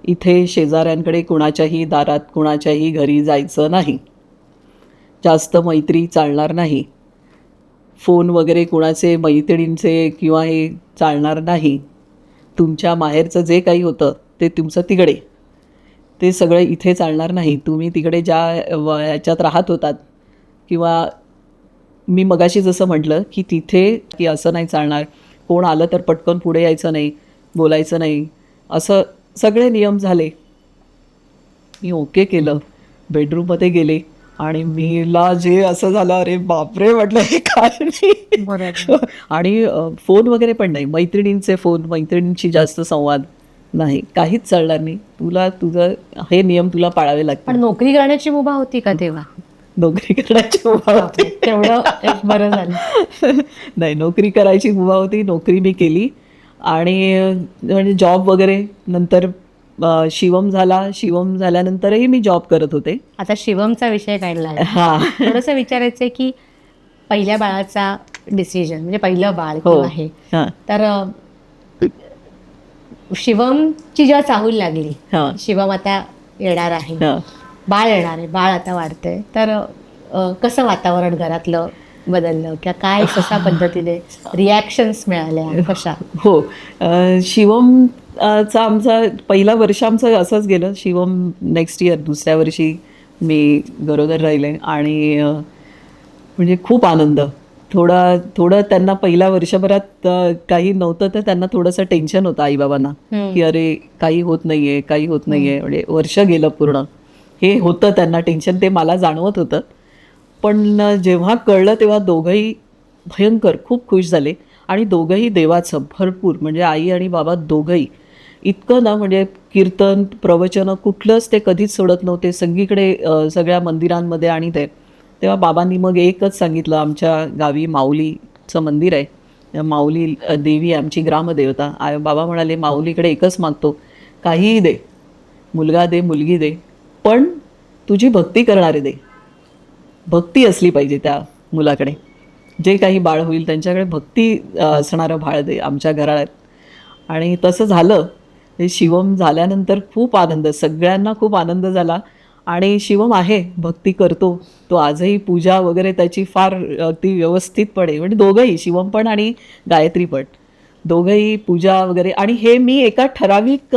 इथे शेजाऱ्यांकडे कुणाच्याही दारात कुणाच्याही घरी जायचं नाही, जास्त मैत्री चालणार नाही, फोन वगैरे कुणाचे मैत्रिणींचे किंवा हे चालणार नाही. तुमच्या माहेरचं जे काही होतं ते तुमचं तिकडे, ते सगळं इथे चालणार नाही. तुम्ही तिकडे ज्या ह्याच्यात राहत होतात किंवा मी मगाशी जसं म्हटलं की तिथे की असं नाही चालणार, कोण आलं तर पटकन पुढे यायचं नाही, बोलायचं नाही, असं सगळे नियम झाले. मी ओके केलं, बेडरूममध्ये गेले आणि मीला जे असं झालं, अरे बापरे म्हटलं हे काय नाही. आणि फोन वगैरे पण नाही, मैत्रिणींचे फोन, मैत्रिणींची जास्त संवाद नाही, काहीच चालणार नाही. तुला तुझं हे नियम तुला पाळावे लागतील. पण नोकरी करण्याची मुभा होती का तेव्हा? नोकरी करायची मुभा होती. तेवढं एक बरं झालं. नाही, नोकरी करायची मुभा होती. नोकरी मी केली आणि म्हणजे जॉब वगैरे नंतर शिवम झाला. शिवम झाल्यानंतरही मी जॉब करत होते. आता शिवमचा विषय काढला आहे. हां, थोडंसं विचारायचं आहे की पहिल्या बाळाचा डिसिजन, म्हणजे पहिलं बाळ हो, किंवा आहे, हां, तर शिवमची जेव्हा चाहूल लागली, हां, शिवम आता येणार आहे, हां. बाळ येणार आहे, बाळ आता वाढतंय, तर कसं वातावरण घरातलं बदललं किंवा काय कशा पद्धतीने रिॲक्शन्स मिळाल्या कशा? हो, शिवमचा आमचा पहिला वर्ष आमचं असंच गेलं. शिवम नेक्स्ट इयर दुसऱ्या वर्षी मी गरोदर राहिले आणि म्हणजे खूप आनंद. थोडं त्यांना पहिल्या वर्षभरात काही नव्हतं तर त्यांना थोडंसं टेन्शन होतं आईबाबांना की अरे काही होत नाही आहे, काही होत नाही आहे. म्हणजे वर्ष गेलं पूर्ण, हे होतं त्यांना टेन्शन, ते मला जाणवत होतं. पण जेव्हा कळलं तेव्हा दोघंही भयंकर खूप खुश झाले आणि दोघंही देवाचं भरपूर, म्हणजे आई आणि बाबा दोघंही इतकं ना, म्हणजे कीर्तन प्रवचनं कुठलंच ते कधीच सोडत नव्हते. सगळीकडे सगळ्या मंदिरांमध्ये आणि ते तेव्हा बाबांनी मग एकच सांगितलं, आमच्या गावी माऊलीचं मंदिर आहे, माऊली देवी आमची ग्रामदेवता. बाबा म्हणाले माऊलीकडे एकच मागतो, काहीही दे, मुलगा दे, मुलगी दे, पण तुझी भक्ती करणारे दे. भक्ती असली पाहिजे त्या मुलाकडे. जे काही बाळ होईल त्यांच्याकडे भक्ती असणारं बाळ दे आमच्या घरात. आणि तसं झालं. हे शिवम झाल्यानंतर खूप आनंद, सगळ्यांना खूप आनंद झाला. आणि शिवम आहे, भक्ती करतो तो आजही, पूजा वगैरे त्याची फार अगदी व्यवस्थितपणे, म्हणजे दोघंही शिवम पण आणि गायत्री पण दोघंही पूजा वगैरे. आणि हे मी एका ठराविक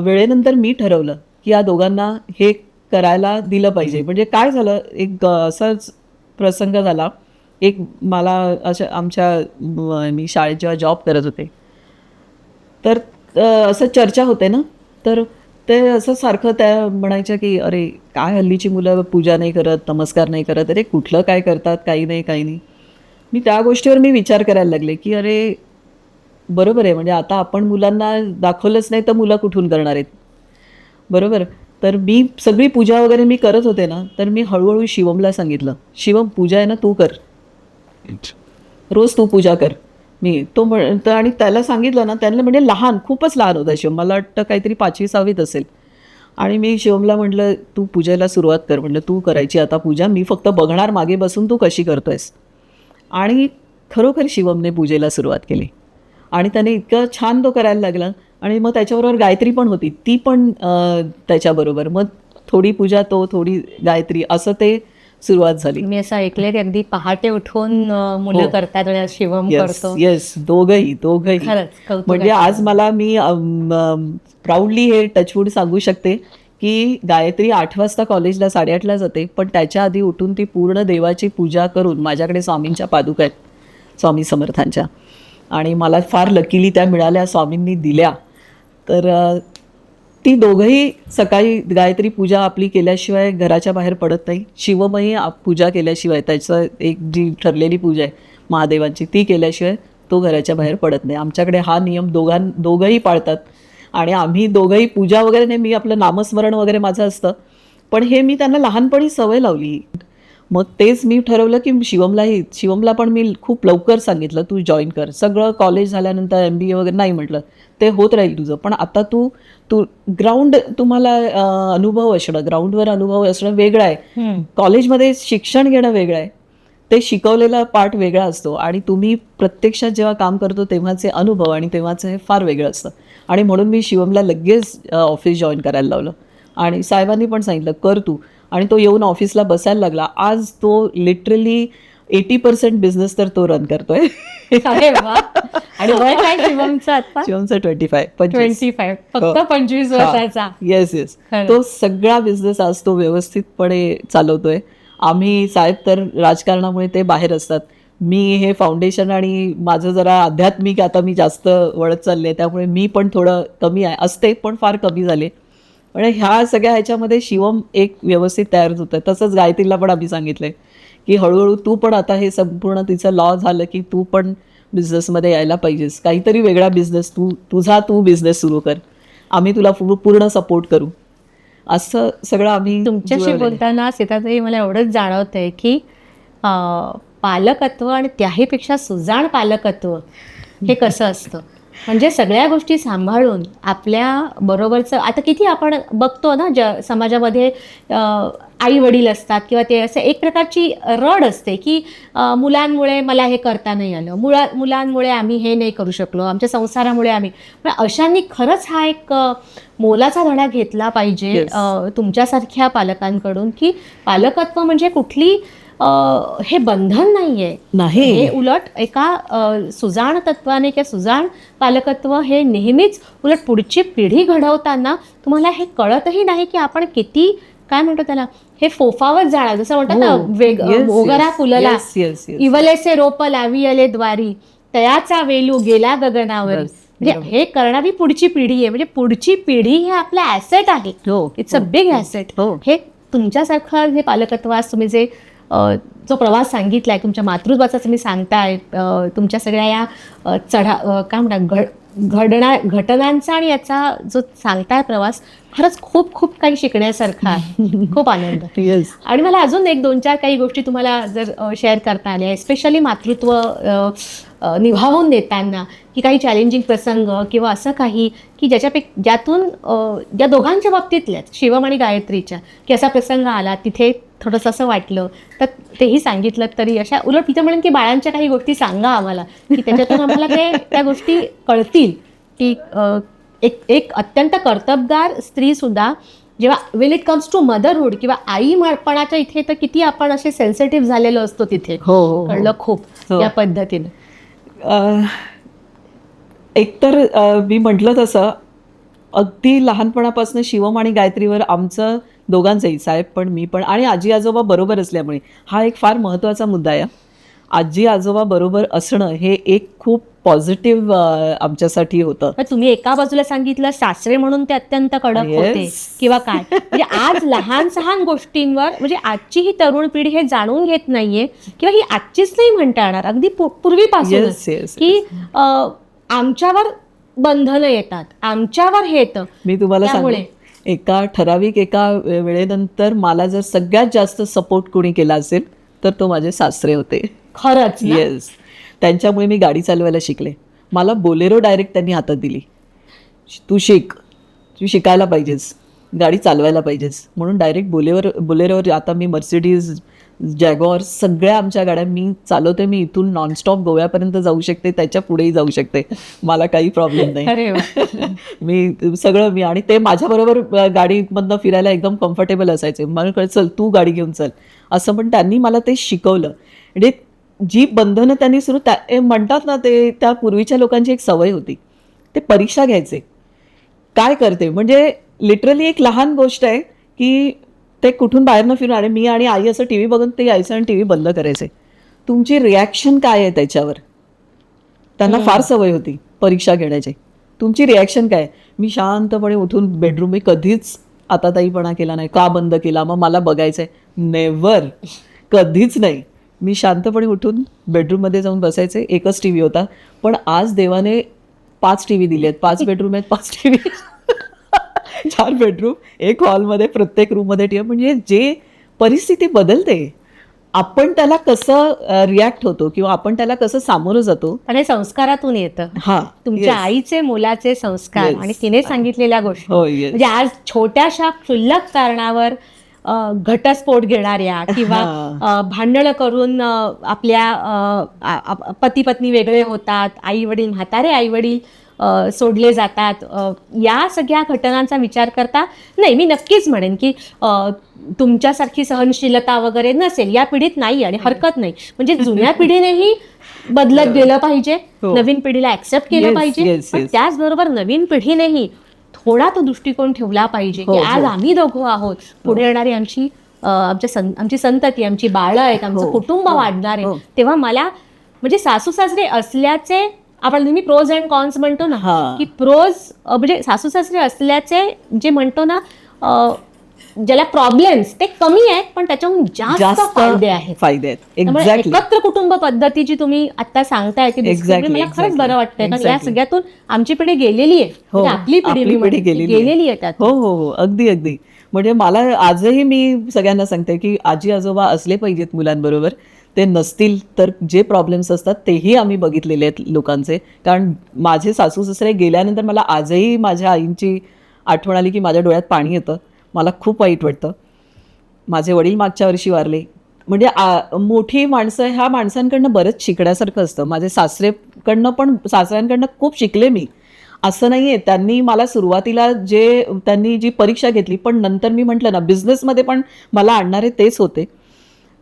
वेळेनंतर मी ठरवलं की या दोघांना हे करायला दिलं पाहिजे. म्हणजे काय झालं, एक असाच प्रसंग झाला. एक मला मी शाळेत जेव्हा जॉब करत होते तर असं चर्चा होते ना, तर ते असं सारखं त्या म्हणायच्या की अरे काय हल्लीची मुलं पूजा नाही करत, नमस्कार नाही करत, अरे कुठलं काय करतात, काही नाही. मी त्या गोष्टीवर विचार करायला लागले की अरे बरोबर आहे, म्हणजे आता आपण मुलांना दाखवलंच नाही तर मुलं कुठून करणार आहेत, बरोबर. तर मी सगळी पूजा वगैरे मी करत होते ना, तर मी हळूहळू शिवमला सांगितलं, शिवम पूजा आहे ना तू कर, रोज तू पूजा कर. आणि त्याला सांगितलं ना, त्यांना म्हणजे खूपच लहान होता शिवम, मला वाटतं काहीतरी 5वी-6वीत असेल. आणि मी शिवमला म्हटलं तू पूजेला सुरुवात कर, म्हटलं तू करायची आता पूजा, मी फक्त बघणार मागे बसून तू कशी करतोयस. आणि खरोखर शिवमने पूजेला सुरुवात केली आणि त्याने इतकं छान तो करायला लागला. आणि मग त्याच्याबरोबर गायत्री पण होती, ती पण त्याच्याबरोबर, मग थोडी पूजा तो, थोडी गायत्री, असं ते सुरुवात झाली. मी असं ऐकलंय की अगदी पहाटे उठून मुलं हो. करतात आणि शिवम येस करतो. येस, दोघंही खरंच कौतुकाची म्हणजे आज बाब. मला मी प्राऊडली हे टचवूड सांगू शकते की गायत्री 8 वाजता कॉलेजला 8:30ला जाते, पण त्याच्या आधी उठून ती पूर्ण देवाची पूजा करून, माझ्याकडे स्वामींच्या पादुका आहेत स्वामी समर्थांच्या, आणि मला फार लकीली त्या मिळाल्या, स्वामींनी दिल्या. तर ती दोघंही सकाळी गायत्री पूजा आपली केल्याशिवाय घराच्या बाहेर पडत नाही. शिवमही पूजा केल्याशिवाय, त्याचं एक जी ठरलेली पूजा आहे महादेवांची, ती केल्याशिवाय तो घराच्या बाहेर पडत नाही. आमच्याकडे हा नियम दोघंही पाळतात. आणि आम्ही दोघंही पूजा वगैरे नाही, मी आपलं नामस्मरण वगैरे माझं असतं, पण हे मी त्यांना लहानपणी सवय लावली. मग तेच मी ठरवलं की शिवमला पण मी खूप लवकर सांगितलं तू जॉईन कर. सगळं कॉलेज झाल्यानंतर MBA वगैरे नाही म्हटलं, ते होत राहील तुझं, पण आता तू तुम्हाला अनुभव असणं, ग्राउंडवर अनुभव असणं वेगळं आहे. कॉलेजमध्ये शिक्षण घेणं वेगळं आहे, ते शिकवलेला पार्ट वेगळा असतो, आणि तुम्ही प्रत्यक्षात जेव्हा काम करतो तेव्हाचे अनुभव आणि तेव्हाचं हे फार वेगळं असतं. आणि म्हणून मी शिवमला लगेच ऑफिस जॉईन करायला लावलं. आणि साहेबांनी पण सांगितलं कर तू, आणि तो येऊन ऑफिसला बसायला लागला. आज तो लिटरली 80% बिझनेस तर तो रन करतोय. अरे वा. आणि वय काय शिवमचं आता? शिवमचं 25. फक्त 25 वर्षाचा. येस. खरं. तो सगळा बिझनेस आज तो व्यवस्थितपणे चालवतोय. आम्ही साहेब तर राजकारणामुळे ते बाहेर असतात, मी हे फाउंडेशन आणि माझं जरा आध्यात्मिक आता मी जास्त वळत चालले, त्यामुळे मी पण थोडं कमी असते, पण फार कमी झाले. पण ह्या सगळ्या ह्याच्यामध्ये शिवम एक व्यवस्थित तयार होतं. तसंच गायत्रीला पण आम्ही सांगितलंय की हळूहळू तू पण आता हे संपूर्ण तिचं लॉ झालं की तू पण बिझनेसमध्ये यायला पाहिजेस, काहीतरी वेगळा बिझनेस तू बिझनेस सुरू कर, आम्ही तुला पूर्ण सपोर्ट करू. असं सगळं आम्ही तुमच्याशी जुळवलेलं आहे. बोलताना सीताताई मला एवढंच जाणवतंय की पालकत्व आणि त्याहीपेक्षा सुजाण पालकत्व हे कसं असतं. म्हणजे सगळ्या गोष्टी सांभाळून आपल्या बरोबरचं, आता किती आपण बघतो ना समाजामध्ये आई वडील असतात किंवा ते असं एक प्रकारची रड असते की मुलांमुळे मला हे करता नाही आलं, मुलांमुळे आम्ही हे नाही करू शकलो, आमच्या संसारामुळे आम्ही. पण अशांनी खरंच हा एक मोलाचा धडा घेतला पाहिजे Yes. तुमच्यासारख्या पालकांकडून, की पालकत्व म्हणजे कुठली हे बंधन नाहीये, नाही. हे उलट एका सुजाण तत्वाने किंवा सुजाण पालकत्व हे नेहमीच उलट पुढची पिढी घडवताना तुम्हाला हे कळतही नाही की आपण किती, काय म्हणतो त्याला, हे फोफावत जाणार, जसं म्हणतात ना Yes. मोगरा फुलला, Yes. इवलेसे रोप लावियले द्वारी, तयाचा वेलू गेला गगनावर. Yes. म्हणजे हे करणारी पुढची पिढी आहे, म्हणजे पुढची पिढी हे आपलं ॲसेट आहे. हो. It's a big asset. हो. हे तुमच्यासारखं जे पालकत्व आज तुम्ही जे जो प्रवास सांगितलाय, तुमच्या मातृत्वाचा तुम्ही सांगताय, तुमच्या सगळ्या या काय म्हणतात घटनांचा आणि याचा जो सांगताय प्रवास, खरंच खूप खूप काही शिकण्यासारखं आहे. खूप आनंद. येस. आणि मला अजून 1-2-4 काही गोष्टी तुम्हाला जर शेअर करता आल्या, स्पेशली मातृत्व निभावून देताना, की काही चॅलेंजिंग प्रसंग किंवा असं काही की ज्यातून ज्या दोघांच्या बाबतीतल्याच, शिवम आणि गायत्रीच्या, की असा प्रसंग आला तिथे थोडंसं असं वाटलं, तर तेही सांगितलं तरी, अशा उलट तिथं म्हणेन की बाळांच्या काही गोष्टी सांगा आम्हाला, की त्याच्यातून आम्हाला त्या गोष्टी कळतील की एक अत्यंत कर्तबगार स्त्रीसुद्धा जेव्हा Wien it comes to motherhood किंवा आईपणाच्या इथे, तर किती आपण असे सेन्सिटिव्ह झालेलो असतो तिथे. हो. कळलं खूप हो. या पद्धतीने. एकतर मी म्हटलं तसं अगदी लहानपणापासून शिवम आणि गायत्रीवर आमचं दोघांचंही, साहेब पण मी पण आणि आजी आजोबा बरोबर असल्यामुळे, हा एक फार महत्त्वाचा मुद्दा आहे. आजी आजोबा बरोबर असणं हे एक खूप पॉझिटिव्ह आमच्यासाठी होतं. पण तुम्ही एका बाजूला सांगितलं सासरे म्हणून ते अत्यंत कडक Yes. होते किंवा काय, म्हणजे आज लहान सहान गोष्टींवर म्हणजे आजची ही तरुण पिढी हे जाणून घेत नाहीये किंवा ही आजचीच नाही म्हणता येणार, अगदी पूर्वीपासून Yes, yes, की आमच्यावर बंधनं येतात, आमच्यावर हे येतं. मी तुम्हाला त्यामुळे सांगते, एका ठराविक वेळेनंतर मला जर सगळ्यात जास्त सपोर्ट कोणी केला असेल तर तो माझे सासरे होते. खरंच ना? येस, त्यांच्यामुळे मी गाडी चालवायला शिकले. मला बोलेरो डायरेक्ट त्यांनी हातात दिली, तू शिक, तू शिकायला पाहिजेस, गाडी चालवायला पाहिजेस, म्हणून डायरेक्ट बोलेरोवर आता मी मर्सिडीज, जॅगॉर सगळ्या आमच्या गाड्या मी चालवते. मी इथून नॉनस्टॉप गोव्यापर्यंत जाऊ शकते, त्याच्या पुढेही जाऊ शकते, मला काही प्रॉब्लेम नाही. अरे वा. मी सगळं मी आणि ते माझ्याबरोबर गाडीमधनं फिरायला एकदम कम्फर्टेबल असायचे. मला कळलं चल तू गाडी घेऊन चल असं, पण त्यांनी मला ते शिकवलं. म्हणजे जी बंधनं त्यांनी म्हणतात ना, ते त्या पूर्वीच्या लोकांची एक सवय होती, ते परीक्षा घ्यायचे काय करते, म्हणजे लिटरली एक लहान गोष्ट आहे की ते कुठून बाहेरनं फिरून आणि मी आणि आई असं टी व्ही बघून ते यायचं आणि टी व्ही बंद करायचे. तुमची रिॲक्शन काय आहे त्याच्यावर, त्यांना फार सवय होती परीक्षा घेण्याची. तुमची रिॲक्शन काय? मी शांतपणे उठून बेडरूम, मी कधीच आताताईपणा केला नाही, का बंद केला, मग मला बघायचंय, नेव्हर, कधीच नाही. मी शांतपणे उठून बेडरूममध्ये जाऊन बसायचे. एकच टी व्ही होता, पण आज देवाने 5 टी व्ही दिले आहेत, 5 बेडरूम आहेत, 5 टी व्ही 4 बेडरूम, एक हॉलमध्ये, प्रत्येक रूममध्ये टी व्ही. म्हणजे जे परिस्थिती बदलते, आपण त्याला कसं रिॲक्ट होतो किंवा आपण त्याला कसं सामोरं जातो. पण हे संस्कारातून येतं, हा, तुमच्या yes. आईचे मोलाचे संस्कार Yes. आणि तिने सांगितलेल्या गोष्टी. हो, yes. म्हणजे आज छोट्याशा क्षुल्लक कारणावर घटस्फोट घेणाऱ्या किंवा भांडणं करून आपल्या पती पत्नी वेगळे होतात, आई वडील, म्हातारे आई वडील सोडले जातात, या सगळ्या घटनांचा विचार करता नाही, मी नक्कीच म्हणेन की तुमच्यासारखी सहनशीलता वगैरे नसेल या पिढीत नाही आणि हरकत नाही. म्हणजे जुन्या पिढीनेही बदलत गेलं पाहिजे, हो. नवीन पिढीला ऍक्सेप्ट केलं Yes, पाहिजे, yes, पण yes. त्याचबरोबर नवीन पिढीनेही थोडा तो दृष्टिकोन ठेवला पाहिजे की हो, आज हो. आम्ही दोघं आहोत, पुढे येणारी आमची आमची संतती, आमची बाळं आहेत, आमचं हो, कुटुंब हो, वाढणार आहे. हो. तेव्हा मला म्हणजे सासू सासरे असल्याचे, आपण नेहमी प्रोज अँड कॉन्स म्हणतो ना, हा. की प्रोज म्हणजे सासू सासरे असल्याचे जे म्हणतो ना, ज्याला प्रॉब्लेम्स ते कमी आहेत, पण त्याच्याहून जास्त फायदे आहेत. फायदे आहेत. त्यामुळे एक्झॅक्टली. एकत्र कुटुंब पद्धती जी तुम्ही आता सांगताय ती Exactly, मला खरंच बरं वाटतंय, कारण या exactly. सगळ्यातून आमची पिढी गेलेली आहे. हो, म्हणजे आपली पिढी गेलेली आहे त्यात. हो हो हो, अगदी अगदी. म्हणजे मला आजही मी सगळ्यांना सांगते की आजी आजोबा असले पाहिजेत मुलांबरोबर. ते नसतील तर जे प्रॉब्लेम्स असतात तेही आम्ही बघितलेले आहेत लोकांचे. कारण माझे सासू सासरे गेल्यानंतर मला आजही माझ्या आईंची आठवण आली की माझ्या डोळ्यात पाणी येतं, मला खूप वाईट वाटतं. माझे वडील मागच्या वर्षी वारले. म्हणजे मोठी माणसं, ह्या माणसांकडनं बरंच शिकण्यासारखं असतं. माझे सासऱ्यांकडनं खूप शिकले मी. असं नाही आहे, त्यांनी मला सुरुवातीला त्यांनी जी परीक्षा घेतली, पण नंतर मी म्हटलं ना, बिझनेसमध्ये पण मला आणणारे तेच होते.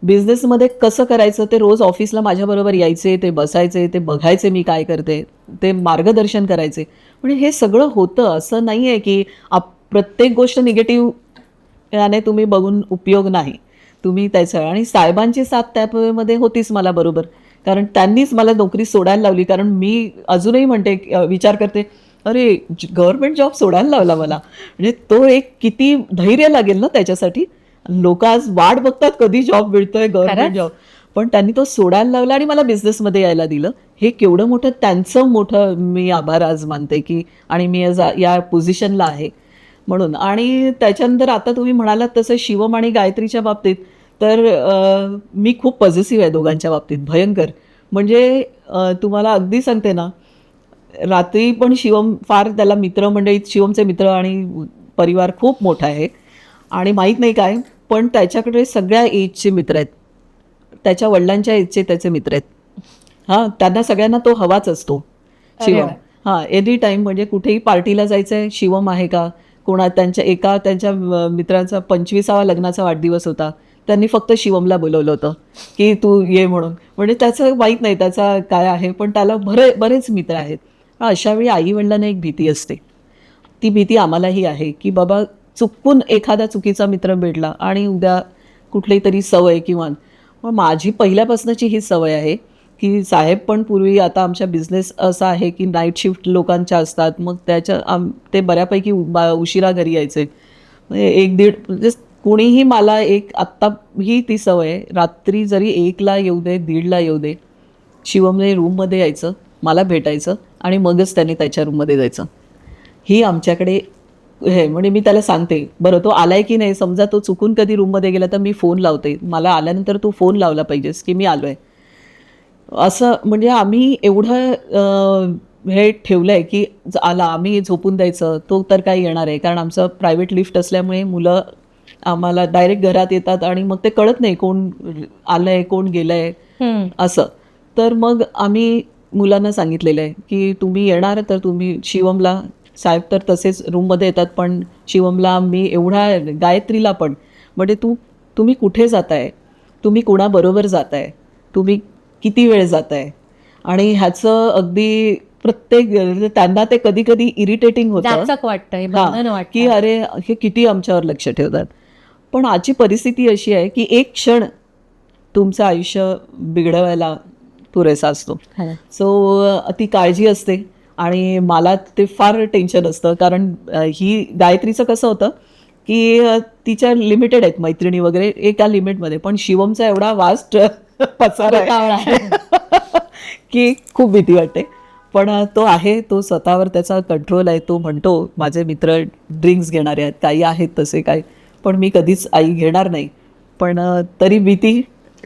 बिझनेसमध्ये कसं करायचं ते रोज ऑफिसला माझ्याबरोबर यायचे, ते बसायचे, ते बघायचे मी काय करते, ते मार्गदर्शन करायचे. म्हणजे हे सगळं होतं. असं नाही आहे की प्रत्येक गोष्ट निगेटिव्ह याने तुम्ही बघून उपयोग नाही. तुम्ही त्याचं, आणि साहेबांची साथ त्यामध्ये होतीच मला बरोबर, कारण त्यांनीच मला नोकरी सोडायला लावली. कारण मी अजूनही म्हणते, विचार करते, अरे गव्हर्नमेंट जॉब सोडायला लावला मला, म्हणजे तो एक किती धैर्य लागेल ना त्याच्यासाठी. लोक आज वाट बघतात कधी जॉब मिळतोय, गव्हर्नमेंट जॉब, पण त्यांनी तो सोडायला लावला आणि मला बिझनेसमध्ये यायला दिलं. हे केवढं मोठं, त्यांचं मोठं मी आभार आज मानते की, आणि मी आज या पोझिशनला आहे म्हणून. आणि त्याच्यानंतर आता तुम्ही म्हणालात तसं शिवम आणि गायत्रीच्या बाबतीत तर मी खूप पॉझिटिव्ह आहे दोघांच्या बाबतीत, भयंकर. म्हणजे तुम्हाला अगदी सांगते ना, रात्री पण शिवम फार, त्याला मित्रमंडळीत शिवमचे मित्र आणि परिवार खूप मोठा आहे आणि माहीत नाही काय, पण त्याच्याकडे सगळ्या एजचे मित्र आहेत, त्याच्या वडिलांच्या एजचे त्याचे मित्र आहेत. हां, त्यांना सगळ्यांना तो हवाच असतो शिवम. हां, एनी टाईम, म्हणजे कुठेही पार्टीला जायचं आहे, शिवम आहे का, त्यांच्या मित्राचा 25वा लग्नाचा वाढदिवस होता, त्यांनी फक्त शिवमला बोलवलं होतं की तू ये म्हणून. म्हणजे त्याचं माहीत नाही त्याचा काय आहे, पण त्याला बरेच मित्र आहेत. अशा वेळी आईवडिलांना एक भीती असते. ती भीती आम्हालाही आहे की बाबा चुकून एखादा चुकीचा मित्र भेटला आणि उद्या कुठली तरी सवय किंवा मग माझी पहिल्यापासूनची ही सवय आहे की साहेब पण पूर्वी आता आमच्या बिझनेस असा आहे की नाईट शिफ्ट लोकांच्या असतात, मग ते बऱ्यापैकी उशिरा घरी यायचे. म्हणजे 1-1.5 म्हणजे कोणीही मला आत्ता ही ती सवय आहे, रात्री जरी 1ला येऊ दे 1:30ला येऊ दे, शिवमने रूममध्ये यायचं, मला भेटायचं आणि मगच त्याने त्याच्या रूममध्ये जायचं. ही आमच्याकडे हे म्हणजे मी त्याला सांगते, बरं तो आलाय की नाही, समजा तो चुकून कधी रूममध्ये गेला तर मी फोन लावते, मला आल्यानंतर तू फोन लावला पाहिजेस की मी आलो आहे. असं म्हणजे आम्ही एवढं हे ठेवलं आहे की आला आम्ही झोपून द्यायचं, तो तर काय येणार आहे. कारण आमचं प्रायव्हेट लिफ्ट असल्यामुळे मुलं आम्हाला डायरेक्ट घरात येतात आणि मग ते कळत नाही कोण आलं आहे कोण गेलं आहे असं. तर मग आम्ही मुलांना सांगितलेलं आहे की तुम्ही येणार तर तुम्ही शिवमला, साहेब तर तसेच रूममध्ये येतात, पण शिवमला मी एवढा, गायत्रीला पण म्हणजे तुम्ही कुठे जाताय, तुम्ही कोणाबरोबर जाताय, तुम्ही किती वेळ जाताय. आणि ह्याचं अगदी प्रत्येक त्यांना ते कधी कधी इरिटेटिंग होतं जाचक वाटतं, हे बंधन की वाटतं. अरे हे किती आमच्यावर लक्ष ठेवतात. पण आजची परिस्थिती अशी आहे की एक क्षण तुमचं आयुष्य बिघडवायला पुरेसा असतो. खरं. सो ती काळजी असते आणि मला ते फार टेन्शन असतं. कारण ही गायत्रीचं कसं होतं की तिच्या लिमिटेड आहेत मैत्रिणी वगैरे एका लिमिटमध्ये, पण शिवमचा एवढा वास्ट पसारा कावळा. आहे की खूप भीती वाटते. पण तो आहे, तो स्वतःवर त्याचा कंट्रोल आहे. तो म्हणतो माझे मित्र ड्रिंक्स घेणारे आहेत, काही आहेत तसे काय, पण मी कधीच आई घेणार नाही. पण तरी भीती,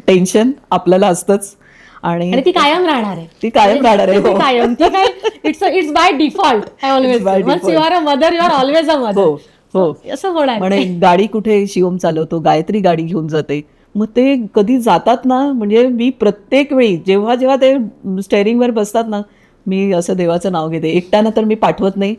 टेन्शन आपल्याला असतंच. आणि ती कायम राहणार आहे. ती कायम राहणार आहे. ती हो. कायम, ती काय, it's by default. I always It's by once default. You are a mother you are always a हो मदर. हो. असं होणार. म्हणे गाडी कुठे शिवम चालवतो, गायत्री गाडी घेऊन जाते. मग ते कधी जातात ना, म्हणजे मी प्रत्येक वेळी जेव्हा जेव्हा ते स्टेअरिंगवर बसतात ना, मी असं देवाचं नाव घेते. एकट्यानं तर मी पाठवत नाही,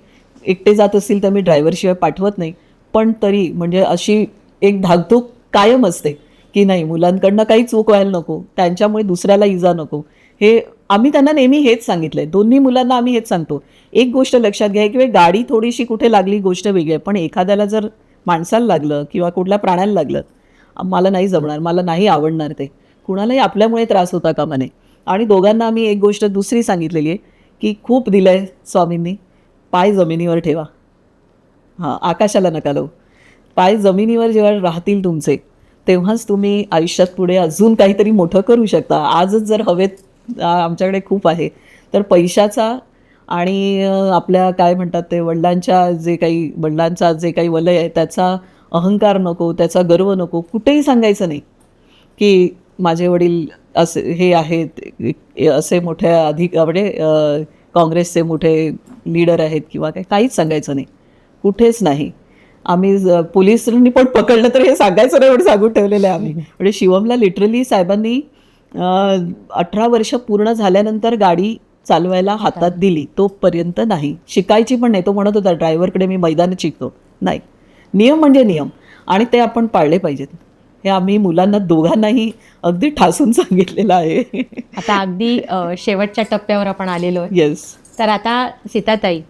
एकटे जात असतील तर मी ड्रायव्हरशिवाय पाठवत नाही. पण तरी म्हणजे अशी एक धाकधूक कायम असते की नाही मुलांकडनं काही चूक व्हायला नको, त्यांच्यामुळे दुसऱ्याला इजा नको. हे आम्ही त्यांना नेहमी हेच सांगितलंय, दोन्ही मुलांना आम्ही हेच सांगतो. एक गोष्ट लक्षात घ्या की गाडी थोडीशी कुठे लागली गोष्ट वेगळी आहे, पण एखाद्याला जर माणसाला लागलं किंवा कुठल्या प्राण्याला लागलं, मला नाही जमणार, मला नाही आवडणार ते. कुणालाही आपल्यामुळे त्रास होता कामा नये. आणि दोघांना आम्ही एक गोष्ट दुसरी सांगितलेली आहे की खूप दिलंय स्वामींनी, पाय जमिनीवर ठेवा. हां, आकाशाला नका लावू. पाय जमिनीवर जेव्हा राहतील तुमचे, तेव्हाच तुम्ही आयुष्यात पुढे अजून काहीतरी मोठं करू शकता. आजच जर हवेत आमच्याकडे खूप आहे, तर पैशाचा आणि आपल्या काय म्हणतात ते वडिलांचा जे काही वलय आहे त्याचा अहंकार नको, त्याचा गर्व नको. कुठेही सांगायचं नाही की माझे वडील असे हे आहेत, असे मोठे म्हणजे काँग्रेसचे मोठे लीडर आहेत किंवा काहीच सांगायचं नाही, कुठेच नाही. आम्ही पोलिसांनी पण पकडलं तर हे सांगायचं नाही म्हणून सांगून ठेवलेलं आहे आम्ही. म्हणजे शिवमला लिटरली साहेबांनी 18 वर्ष पूर्ण झाल्यानंतर गाडी चालवायला हातात दिली, तोपर्यंत नाही, शिकायची पण नाही. तो म्हणत होता ड्रायव्हरकडे मी मैदानात शिकतो. नाही, नियम म्हणजे नियम आणि ते आपण पाळले पाहिजेत. हे आम्ही मुलांना दोघांनाही अगदी ठासून सांगितलेलं आहे. आता अगदी शेवटच्या टप्प्यावर आपण आलेलो आहे. येस. तर आता सीताताई,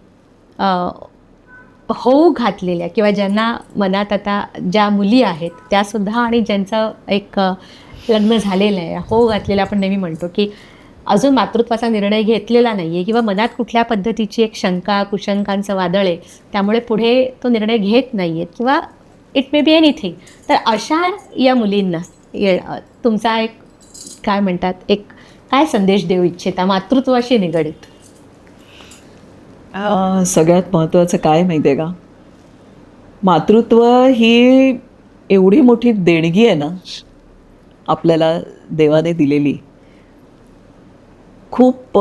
होऊ घातलेल्या किंवा ज्यांना मनात आता ज्या मुली आहेत त्यासुद्धा आणि ज्यांचं एक लग्न झालेलं आहे, होऊ घातलेलं आपण नेहमी म्हणतो की अजून मातृत्वाचा निर्णय घेतलेला नाही आहे किंवा मनात कुठल्या पद्धतीची एक शंका कुशंकांचं वादळ आहे, त्यामुळे पुढे तो निर्णय घेत नाही आहेत किंवा इट मे बी एनिथिंग. तर अशा या मुलींना तुमचा एक काय म्हणतात, एक काय संदेश देऊ इच्छिता मातृत्वाशी निगडीत? सगळ्यात महत्त्वाचं काय माहिती आहे का, मातृत्व ही एवढी मोठी देणगी आहे ना आपल्याला देवाने दिलेली. खूप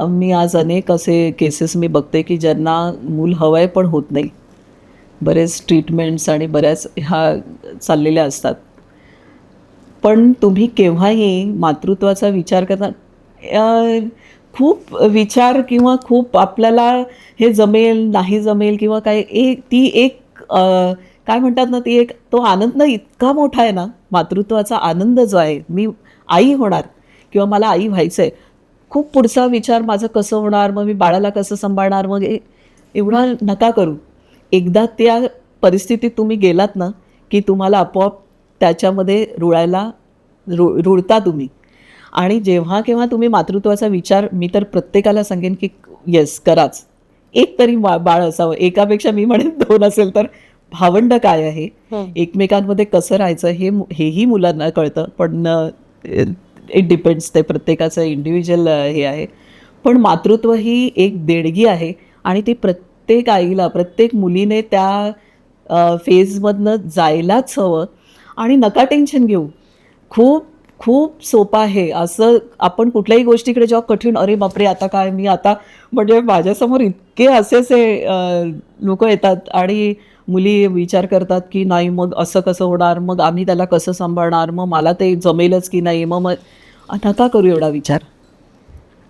मी आज अनेक असे केसेस मी बघते की ज्यांना मूल हवंय पण होत नाही. बरेच ट्रीटमेंट्स आणि बऱ्याच ह्या चाललेल्या असतात. पण तुम्ही केव्हाही मातृत्वाचा विचार करता, खूप विचार किंवा खूप आपल्याला हे जमेल नाही जमेल किंवा काय, ती एक काय म्हणतात ना, ती एक तो आनंद ना इतका मोठा आहे ना, मातृत्वाचा आनंद जो आहे, मी आई होणार किंवा मला आई व्हायचं आहे, खूप पुढचा विचार माझं कसं होणार, मग मी बाळाला कसं सांभाळणार, मग एवढा नका करू. एकदा त्या परिस्थितीत तुम्ही गेलात ना की तुम्हाला आपोआप त्याच्यामध्ये रुळता तुम्ही. आणि जेव्हा केव्हा तुम्ही मातृत्वाचा विचार, मी तर प्रत्येकाला सांगेन की येस कराच. एक तरी बाळ असावं, एकापेक्षा मी म्हणेन 2 असेल तर. भावंड काय आहे, एकमेकांमध्ये कसं राहायचं हेही मुलांना कळतं, पण इट डिपेंड्स, ते प्रत्येकाचं इंडिव्हिज्युअल हे आहे. पण मातृत्व ही एक देणगी आहे आणि ती प्रत्येक आईला, प्रत्येक मुलीने त्या फेजमधनं जायलाच हवं. आणि नका टेन्शन घेऊ, खूप खूप सोपं आहे. असं आपण कुठल्याही गोष्टीकडे जेव्हा कठीण, अरे बापरे आता काय, मी आता, म्हणजे माझ्यासमोर इतके असे लोक येतात आणि मुली विचार करतात की नाही मग असं कसं होणार, मग आम्ही त्याला कसं सांभाळणार, मग मला ते जमेलच की नाही, मग नका करू एवढा विचार.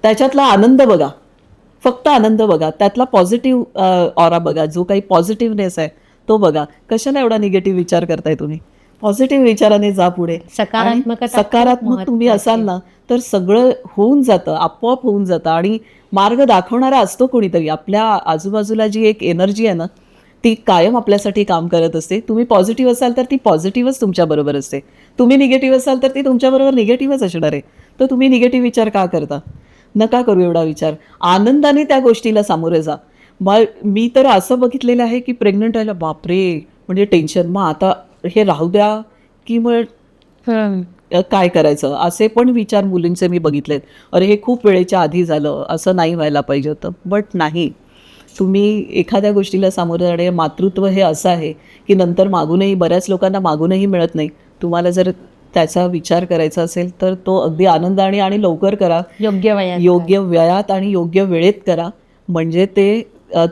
त्याच्यातला आनंद बघा, फक्त आनंद बघा, त्यातला पॉझिटिव्ह ऑरा बघा, जो काही पॉझिटिव्हनेस आहे तो बघा. कशाला एवढा निगेटिव्ह विचार करताय तुम्ही? पॉझिटिव्ह विचाराने जा पुढे. सकारात्मकता आणि सकारात्मक तुम्ही असाल ना तर सगळं होऊन जातं, आपोआप होऊन जातं. आणि मार्ग दाखवणारा असतो कोणीतरी. आपल्या आजूबाजूला जी एक एनर्जी आहे ना ती कायम आपल्यासाठी काम करत असते. तुम्ही पॉझिटिव्ह असाल तर ती पॉझिटिव्हच तुमच्याबरोबर असते, तुम्ही निगेटिव्ह असाल तर ती तुमच्याबरोबर निगेटिव्हच असणार आहे. तर तुम्ही निगेटिव्ह विचार का करता? नका करू एवढा विचार, आनंदाने त्या गोष्टीला सामोरे जा. मग मी तर असं बघितलेलं आहे की प्रेग्नंट राहिलं, बापरे म्हणजे टेन्शन, मग आता हे राहू द्या की मग काय करायचं, असे पण विचार मुलींचे मी बघितलेत. अरे हे खूप वेळेच्या आधी झालं, असं नाही व्हायला पाहिजे होतं. बट नाही, तुम्ही एखाद्या गोष्टीला सामोरे जाणे, मातृत्व हे असं आहे की नंतर मागूनही, बऱ्याच लोकांना मागूनही मिळत नाही. तुम्हाला जर त्याचा विचार करायचा असेल तर तो अगदी आनंदाने आणि लवकर करा, योग्य वयात आणि योग्य वेळेत करा, म्हणजे ते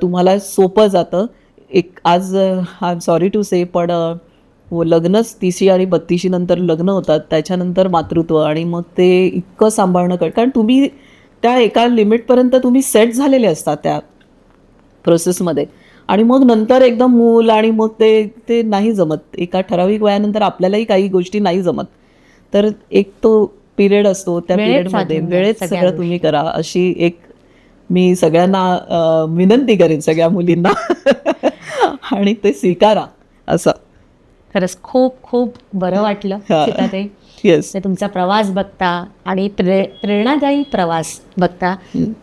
तुम्हाला सोपं जातं. एक आज आय एम सॉरी टू से, पण लग्नच 30 आणि 32 नंतर लग्न होतात, त्याच्यानंतर मातृत्व, आणि मग ते इतकं सांभाळणं कारण तुम्ही त्या एका लिमिटपर्यंत तुम्ही सेट झालेले असतात त्या प्रोसेसमध्ये. आणि मग नंतर एकदम मूल, आणि मग ते नाही जमत. एका ठराविक वयानंतर आपल्यालाही काही गोष्टी नाही जमत. तर एक तो पिरियड असतो, त्या पिरियडमध्ये वेळेत सगळं तुम्ही करा, अशी एक मी सगळ्यांना विनंती करेन, सगळ्या मुलींना. आणि ते स्वीकारा असं. खरंच खूप खूप बरं वाटलं सीताताई. येस, तुमचा प्रवास बघता आणि प्रेरणादायी प्रवास बघता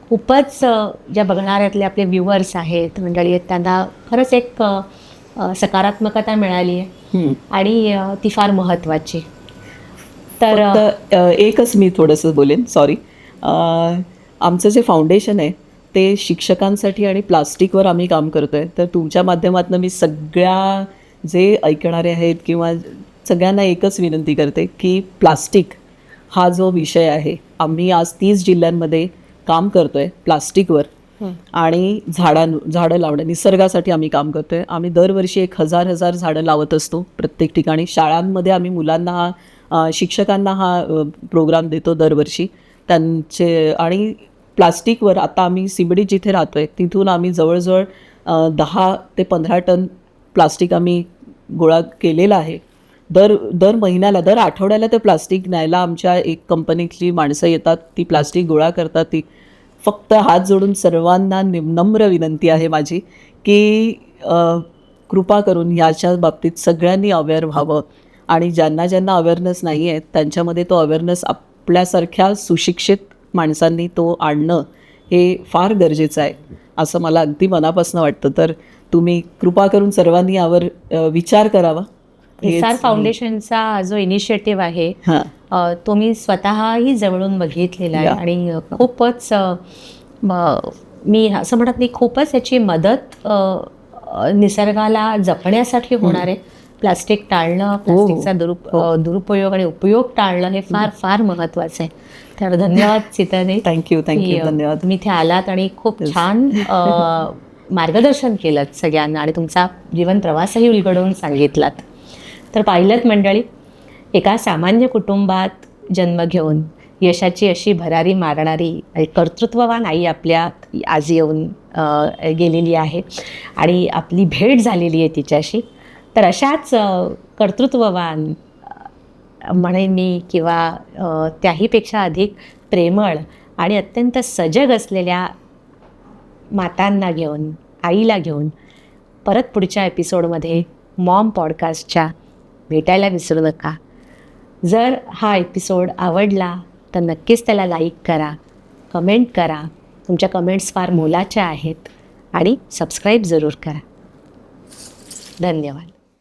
खूपच ज्या बघणाऱ्यातले आपले व्ह्युअर्स आहेत, मंडळी आहेत, त्यांना खरंच एक सकारात्मकता मिळाली आहे आणि ती फार महत्त्वाची. तर एकच मी थोडंसं बोलेन, सॉरी. आमचं जे फाउंडेशन आहे ते शिक्षकांसाठी आणि प्लास्टिकवर आम्ही काम करतो आहे. तर तुमच्या माध्यमातून मी सगळ्या जे ऐकणारे आहेत किंवा सगळ्यांना एकच विनंती करते की प्लास्टिक हा जो विषय आहे, आम्ही आज 30 जिल्ह्यांमध्ये काम करतो आहे प्लास्टिकवर. आणि झाडं लावणं, निसर्गासाठी आम्ही काम करतो आहे. आम्ही दरवर्षी 1000 झाडं लावत असतो प्रत्येक ठिकाणी. शाळांमध्ये आम्ही मुलांना, शिक्षकांना हा प्रोग्राम देतो दरवर्षी त्यांचे. आणि प्लास्टिकवर आता आम्ही सिबडी जिथे राहतो आहे तिथून आम्ही जवळजवळ 10 ते 15 टन प्लास्टिक आम्ही गोळा केलेला आहे. दर महिन्याला, दर आठवड्याला ते प्लास्टिक न्यायला आमच्या एक कंपनीतली माणसं येतात, ती प्लास्टिक गोळा करतात. ती फक्त हात जोडून सर्वांना नम्र विनंती आहे माझी की कृपा करून ह्याच्या बाबतीत सगळ्यांनी अवेअर व्हावं. आणि ज्यांना अवेअरनेस नाही आहे त्यांच्यामध्ये तो अवेअरनेस आपल्यासारख्या सुशिक्षित माणसांनी तो आणणं हे फार गरजेचं आहे, असं मला अगदी मनापासून वाटतं. तर तुम्ही कृपा करून सर्वांनी यावर विचार करावा. निसार फाउंडेशनचा जो इनिशिएटिव्ह आहे तो मी स्वतःही जवळून बघितलेला आहे आणि खूपच मी असं म्हणत नाही, खूपच याची मदत निसर्गाला जपण्यासाठी होणार आहे. प्लास्टिक टाळणं, प्लास्टिकचा दुरुपयोग आणि उपयोग टाळणं हे फार फार महत्त्वाचं आहे. तर धन्यवाद सीताताई. थँक्यू, धन्यवाद. तुम्ही इथे आलात आणि खूप छान मार्गदर्शन केलं सगळ्यांना आणि तुमचा जीवन प्रवासही उलगडवून सांगितलात. तर पाहिलंत मंडळी, एका सामान्य कुटुंबात जन्म घेऊन यशाची अशी भरारी मारणारी कर्तृत्ववान आई आपल्या आज येऊन गेलेली आहे आणि आपली भेट झालेली आहे तिच्याशी. तर अशाच कर्तृत्ववान म्हणेन मी, किंवा त्याहीपेक्षा अधिक प्रेमळ आणि अत्यंत सजग असलेल्या मातांना घेऊन, आईला घेऊन परत पुढच्या एपिसोडमध्ये मॉम पॉडकास्टच्या भेटायला विसरू नका. जर हा एपिसोड आवडला तर नक्कीच त्याला लाईक करा, कमेंट करा. तुमच्या कमेंट्स फार मोलाच्या आहेत आणि सबस्क्राईब जरूर करा. धन्यवाद.